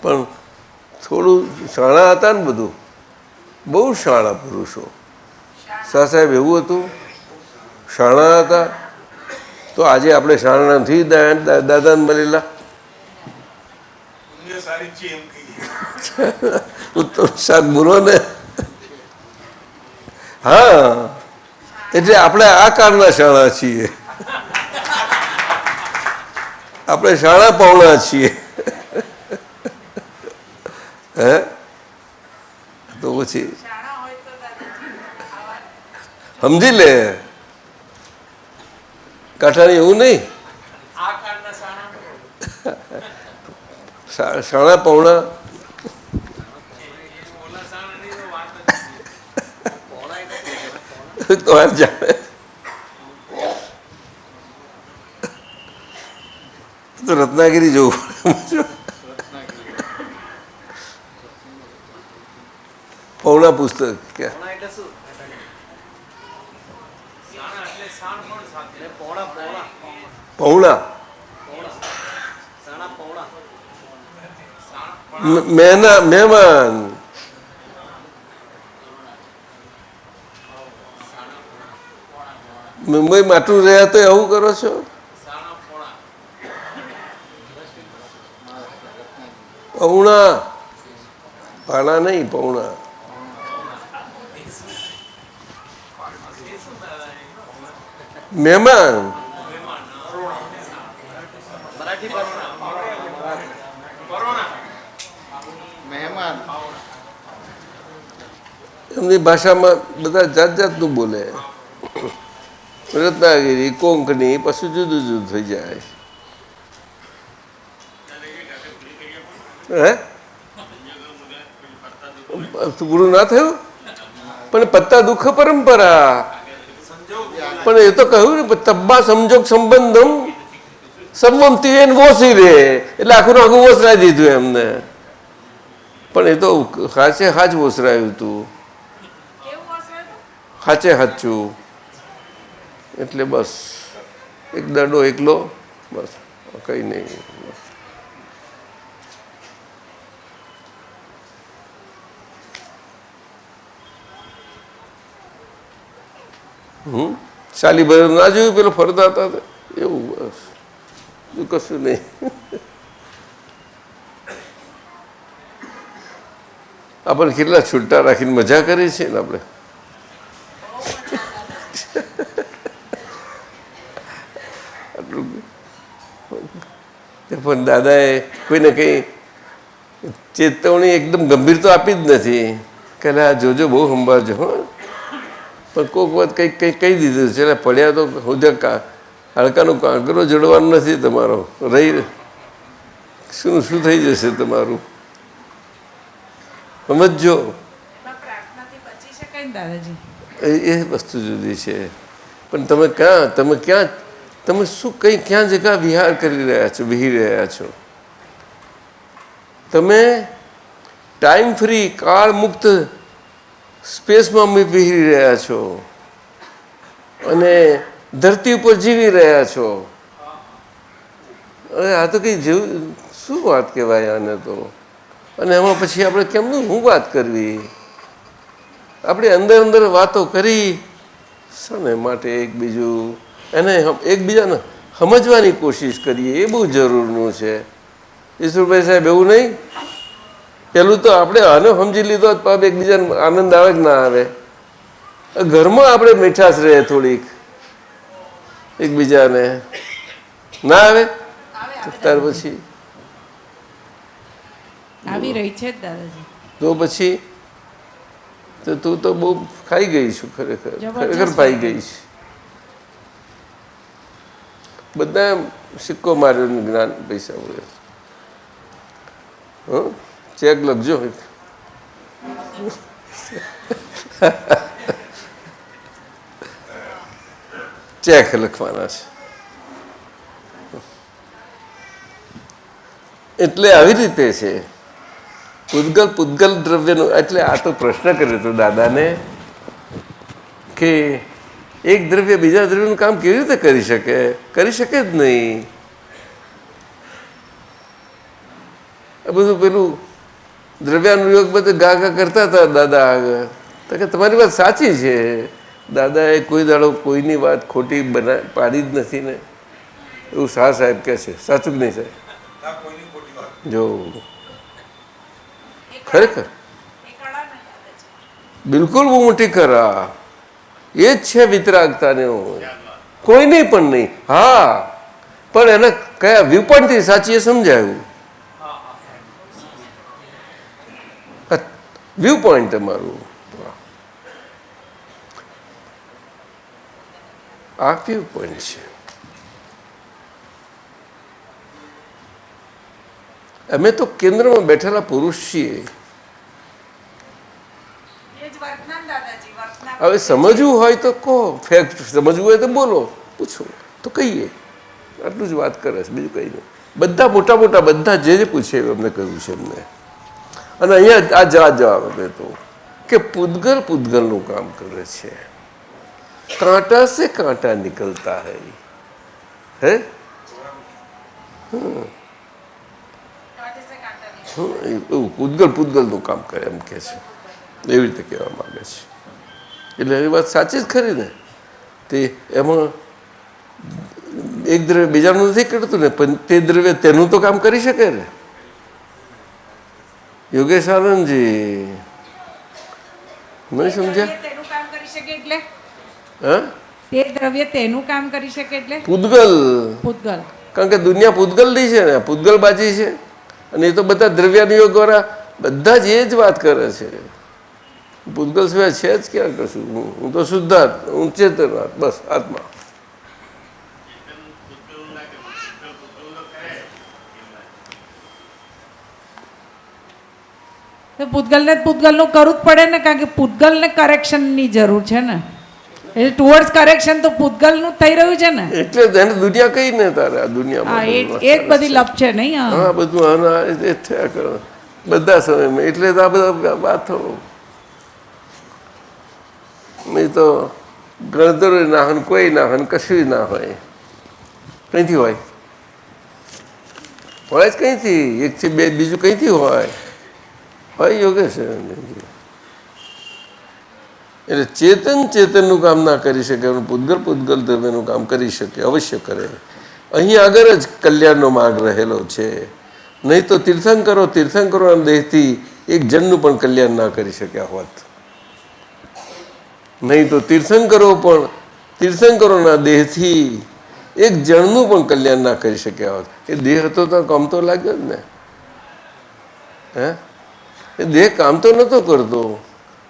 પણ થોડું શાણા હતા ને, બધું બહુ શાણા પુરુષો. સાહેબ એવું હતું, શાણા હતા. તો આજે આપણે શાણા નથી દાદાને મળેલા. ઉત્તમ શાક બોલો ને. હા, એટલે આપણે આ કાળના શાણા છીએ, આપણે શાણા પૌણા છીએ. હે તો પછી સમજી લે કાઠાણી, એવું નહીં. શાણા પૌણા તો જાણે તો રત્નાગીરી જોવું. પૌણા પુસ્તક ક્યાં? પૌણા મહેમાન. મુંબઈ માટું રહ્યા તો આવું કરો છો? પૌણા, પાણા નહીં, પૌણા. મહેમાન એમની ભાષામાં બધા જાત જાતનું બોલે. રત્નાગીરી, કોંકણી, પછી જુદું જુદું થઈ જાય. હે પૂરું ના થયું? પણ પત્તા દુઃખ પરંપરા. પણ એ તો કહ્યું ને તબ્બા સમજોક સંબંધમ સંબંધી એને વોસી રે એટલે આખું આખું વસરાઈ દીધું એમને. પણ એ તો હાચે હાચ વસરાયું હતું, હાચે હાચું. એટલે બસ એક દડો એકલો, બસ કંઈ નહીં. શાલી ભર ના જોયું પેલો ફરતા હતા એવું, બસ બીજું કશું નહીં. આપણે કેટલા છૂટા રાખીને મજા કરી છે ને આપણે. પણ દાદાએ કોઈને કંઈ ચેતવણી એકદમ ગંભીર તો આપી જ નથી કે આ જોજો બહુ સંભાળજો. પણ કોઈક વાત કંઈક કંઈક કહી દીધું છે એટલે પડ્યા તો હુદા હાડકાનો કાંકરો જડવાનો નથી તમારો, રહી શું શું થઈ જશે તમારું, સમજજો. એ વસ્તુ જુદી છે. પણ તમે શું ક્યાં જગ્યા વિહાર કરી રહ્યા છો, વિહી રહ્યા છો? તમે ટાઈમ ફ્રી, કાળ મુક્ત સ્પેસમાં વિહરી રહ્યા છો અને ધરતી ઉપર જીવી રહ્યા છો. હવે આ તો કંઈ જેવું શું વાત કહેવાય આને તો. અને એમાં પછી આપણે કેમનું શું વાત કરવી? આપણે અંદર અંદર વાતો કરી શાને માટે એકબીજું એને એકબીજાને સમજવાની કોશિશ કરીએ, એ બહુ જરૂરનું છે. ઈશ્વરભાઈ સાહેબ એવું નહીં? પેલું તો આપણે આને સમજી લીધો એકબીજાને આનંદ આવે કે ના આવે? ઘરમાં આપણે મીઠાશ રહે થોડીક એકબીજાને, ના આવે? ત્યાર પછી આવી રહી છે દાદાજી. તો પછી તો તું તો બહુ ખાઈ ગઈ છું, ખરેખર ખરેખર ખાઈ ગઈ છે. બધા સિક્કો માર્યો જ્ઞાન પૈસા મળે. ચેક લખજો. ચેક લખવાના છે. એટલે આવી રીતે છે પૂતગલ દ્રવ્યનું. એટલે આ તો પ્રશ્ન કર્યો હતો દાદાને કે એક દ્રવ્ય બીજા દ્રવ્યનું કામ કેવી રીતે કરી શકે? કરી શકે જ નહીં. આ બધું પેલું દ્રવ્યાનુયોગ બધું ગા કરતા હતા દાદા આગળ. તો કે તમારી વાત સાચી છે. દાદાએ કોઈ દાડો કોઈની વાત ખોટી પાડી જ નથી ને, એવું શાહ સાહેબ કહે છે. સાચું જ નહીં સાહેબ? જો ખરેખર બિલકુલ બહુ મોટી કરા એ જ છે વિતરાગતાને. કોઈને પણ નહીં. હા, પણ એને કયા વ્યૂ પોઈન્ટથી સાચી એ સમજાયું. વ્યૂ પોઈન્ટ તમારું આ વ્યૂ પોઈન્ટ છે. અમે તો કેન્દ્રમાં બેઠેલા પુરુષ છીએ. હવે સમજવું હોય તો કહો, ફેક્ટ સમજવું હોય તો બોલો, પૂછો તો કહીએ. આટલું જ વાત કરે છે, બીજું કંઈ નહીં. બધા મોટા મોટા બધા જે પૂછે અમને કહ્યું છે એમને. અને અહીંયા આ જવાબ આપે તો કે પૂતગલનું કામ કરે છે. કાંટા સે કાંટા નિકલતા હે એવું પૂતગલનું કામ કરે એમ કે છે. એવી રીતે કહેવા માંગે છે. એટલે એ વાત સાચી જ ખરી ને. તે એમાં એક દ્રવ્ય બીજાનું નથી કરતું ને, પણ તે દ્રવ્ય તેનું તો કામ કરી શકે ને. યોગેશ આનંદજી નહીં સમજ્યા? હા, તે દ્રવ્ય તેનું કામ કરી શકે એટલે પૂતગલ. કારણ કે દુનિયા પૂતગલની છે ને, પૂતગલબાજી છે. અને એ તો બધા દ્રવ્યાનુયોગ વાળા બધા જ એ જ વાત કરે છે. પૂતગલ સિવાય છે જ ક્યાં કશું. હું તો શુદ્ધાત્મા, હું ચેતન, બસ આત્મા. તો પૂતગલનું કરવું જ પડે ને, કારણ કે પૂતગલને કરેક્શનની જરૂર છે ને. એટલે ટુવર્ડ્સ કરેક્શન તો પૂતગલનું જ થઈ રહ્યું છે ને. એટલે જ એને દુનિયા કઈ ને તારે આ હા દુનિયામાં એ જ બધી લપ છે નહીં. હા હા બધું આના એ જ થયા કરો બધા સમયમાં. એટલે તો આ બધા વાતો નહીં તો ગણતરો ના હોય કોઈ ના હોય કશું ના હોય. કંઈથી હોય જ કંઈથી એકથી બે બીજું કંઈથી હોય યોગેશ. એટલે ચેતન ચેતનનું કામ ના કરી શકે, પૂતગલ પૂતગલ ધર્મનું કામ કરી શકે, અવશ્ય કરે. અહીં આગળ જ કલ્યાણનો માર્ગ રહેલો છે. નહીં તો તીર્થંકરોના દેહથી એક જણનું પણ કલ્યાણ ના કરી શક્યા હોત. નહીં તો તીર્થંકરોના દેહથી એક જણનું પણ કલ્યાણ ના કરી શક્યા હોત. એ દેહ હતો તો કામ તો લાગ્યો જ ને. હે એ દેહ કામ તો નહોતો કરતો,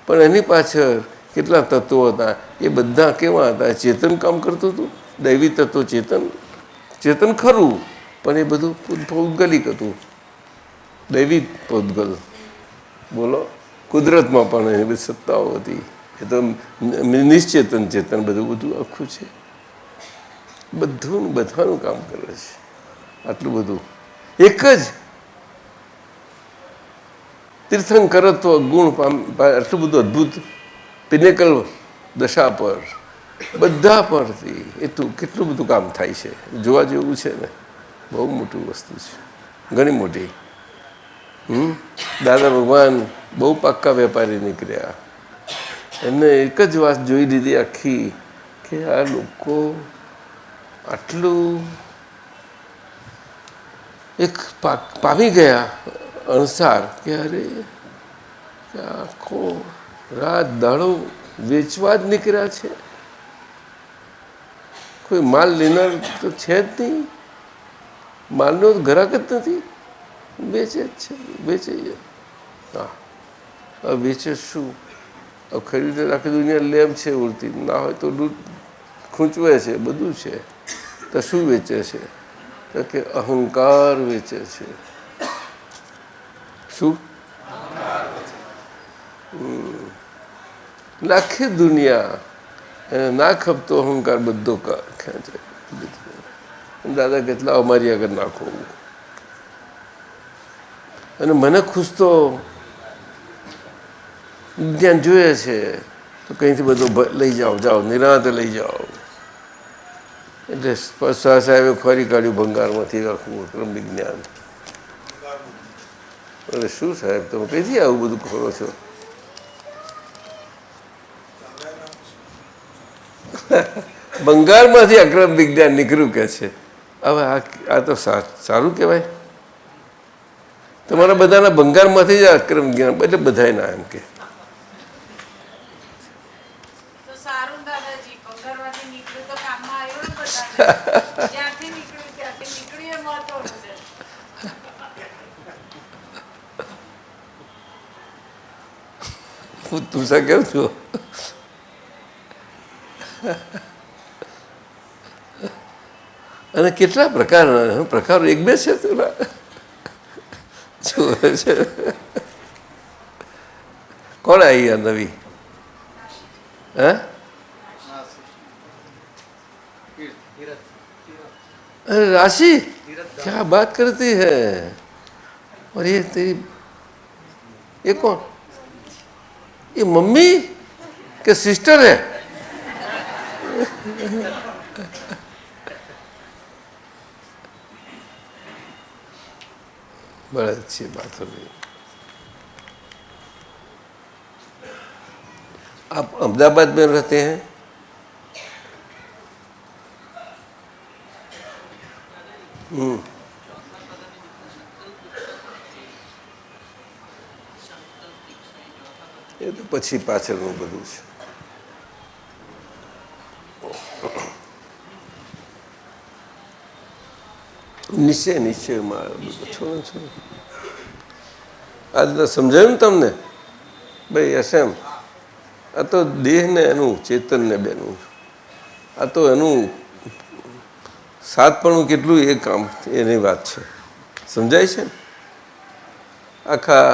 પણ એની પાછળ કેટલા તત્વો હતા. એ બધા કેવા હતા? ચેતન કામ કરતું હતું. દૈવી તત્વ ચેતન ખરું, પણ એ બધું પૌદ્ગલિક હતું. દૈવી પૌદ્ગલ બોલો. કુદરતમાં પણ એની બધી સત્તાઓ હતી. એ તો નિશ્ચેતન ચેતન બધું આખું છે. બધાનું કામ કરે છે. આટલું બધું એક જ તીર્થંકરત્વ ગુણ આટલું બધું અદ્ભુત પિનેકલ દશા પર બધા પરથી એટલું કેટલું બધું કામ થાય છે. જોવા જેવું છે ને. બહુ મોટી વસ્તુ છે, ઘણી મોટી. દાદા ભગવાન બહુ પાક્કા વેપારી નીકળ્યા. એમને એક જ વાત જોઈ લીધી આખી કે આ લોકો આટલું એક પામી ગયા અણસાર કે અરે આખો રાત દાડો વેચવા જ નીકળ્યા છે. કોઈ માલ લેનાર તો છે જ નહીં. માલનો ગ્રાહક જ નથી. વેચે જ છે, વેચે. હા વેચે શું? ખરીદે આખી દુનિયા લેમ છે ઉડતી. ના હોય તો દૂધ ખૂંચવે છે, બધું છે. તો શું વેચે છે? તો કે અહંકાર વેચે છે. શું? આખી દુનિયા ના ખપતો અહંકાર બધો ખેંચે. દાદા કેટલા અમારી આગળ નાખો. અને મને ખુશ તો ધ્યાન જોઈએ છે તો કંઈથી બધું લઈ જાઓ નિરાંતે લઈ જાઓ. એટલે સાહેબે ફરી કાઢ્યું ભંગારમાંથી આખું ક્રમ વિજ્ઞાન. અરે શું સાહેબ તમે કઈથી આવું બધું કરો છો? બંગાળમાંથી અક્રમ વિજ્ઞાન નીકળ્યું કે છે. હવે આ તો સારું કહેવાય. તમારા બધાના બંગાળમાંથી જ અક્રમ જ્ઞાન એટલે બધાય ના એમ કે તું શા કેમ છો? અને કેટલા પ્રકારો એક બે છે થોડા છે. કોણ આવી આ નવી? હે अरे राशि क्या बात करती है? और ये तेरी ये कौन? ये मम्मी के सिस्टर है? बड़ा अच्छी बात हो गई. आप अहमदाबाद में रहते हैं? એ તો પછી પાછળનું બધું છે. નિશ્ચયમાં છોડો છોડો. આજના સમજાયું ને તમને? ભાઈ એમ આ તો દેહ ને એનું ચેતન ને બેનું આ તો એનું સાતપણું કેટલું એ કામ એની વાત છે. સમજાય છે? આખા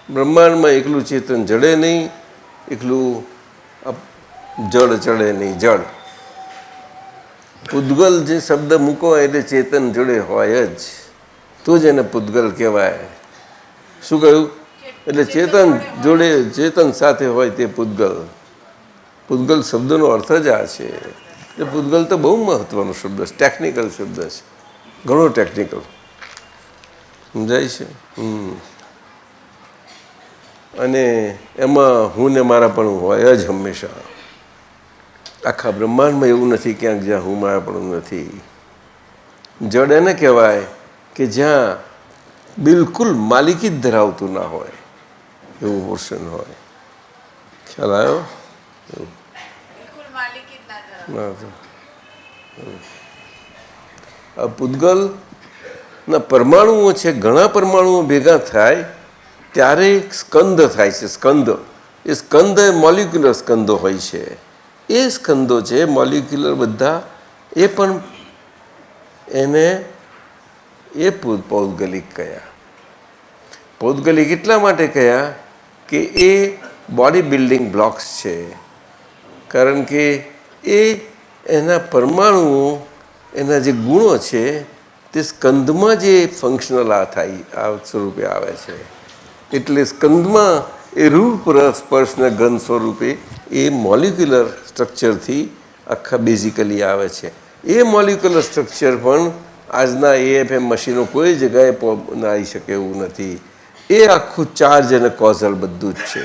બ્રહ્માંડમાં એકલું ચેતન જડે નહીં, એકલું જળ ચડે નહીં જળ. પૂદગલ જે શબ્દ મૂકો એટલે ચેતન જોડે હોય જ, તો જ એને પૂદગલ કહેવાય. શું કહ્યું? એટલે ચેતન જોડે, ચેતન સાથે હોય તે પૂદગલ. પૂદગલ શબ્દનો અર્થ જ આ છે. એટલે પૂદગલ તો બહુ મહત્વનો શબ્દ છે, ટેકનિકલ શબ્દ છે, ઘણો ટેકનિકલ. સમજાય છે? અને એમાં હું ને મારા પણ હોય જ હંમેશા. આખા બ્રહ્માંડમાં એવું નથી ક્યાંક જ્યાં હું મારા પણ નથી. જડ એને કહેવાય કે જ્યાં બિલકુલ માલિકી જ ધરાવતું ના હોય એવું પોર્શન હોય. ખ્યાલ આવ્યો? આ પૂદગલના પરમાણુઓ છે, ઘણા પરમાણુઓ ભેગા થાય ત્યારે એક સ્કંદ થાય છે. સ્કંદ, એ સ્કંદ મોલિક્યુલર સ્કંદો હોય છે. એ સ્કંદો છે મોલિક્યુલર બધા, એ પણ એને એ પૌદ્ગલિક કયા. પૌદ્ગલિક એટલા માટે કયા કે એ બોડી બિલ્ડિંગ બ્લોક્સ છે. કારણ કે એ એના પરમાણુઓ, એના જે ગુણો છે તે સ્કંદમાં જે ફંક્શનલ થાય આ સ્વરૂપે આવે છે. એટલે સ્કંદમાં એ રૂપ રસ સ્પર્શના ગંધ સ્વરૂપે એ મોલિક્યુલર સ્ટ્રક્ચરથી આખા બેઝિકલી આવે છે. એ મોલિક્યુલર સ્ટ્રક્ચર પણ આજના એએફએમ મશીનો કોઈ જગ્યાએ આવી શકે એવું નથી. એ આખું ચાર્જ અને કોઝલ બધું જ છે.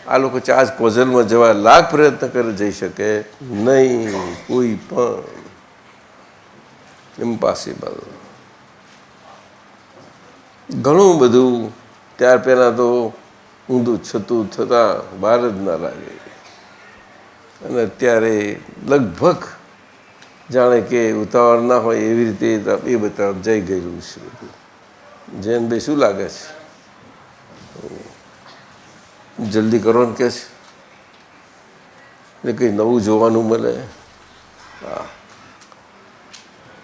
આ લોકો ચાર્જ કોઝલમાં જવા લાખ પ્રયત્ન કરે, જઈ શકે નહીં, કોઈ પણ. ઇમ્પોસિબલ. ઘણું બધું ત્યાર પહેલાં તો ઊંધું છતું થતાં વાર જ ના લાગે. અને અત્યારે લગભગ જાણે કે ઉતાવળ ના હોય એવી રીતે એ બધા જઈ ગયેલું છે. જૈન ભાઈ શું લાગે છે? જલ્દી કરો ને કે છે ને કંઈ નવું જોવાનું મળે. હા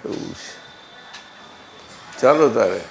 એવું છે. ચાલો તારે.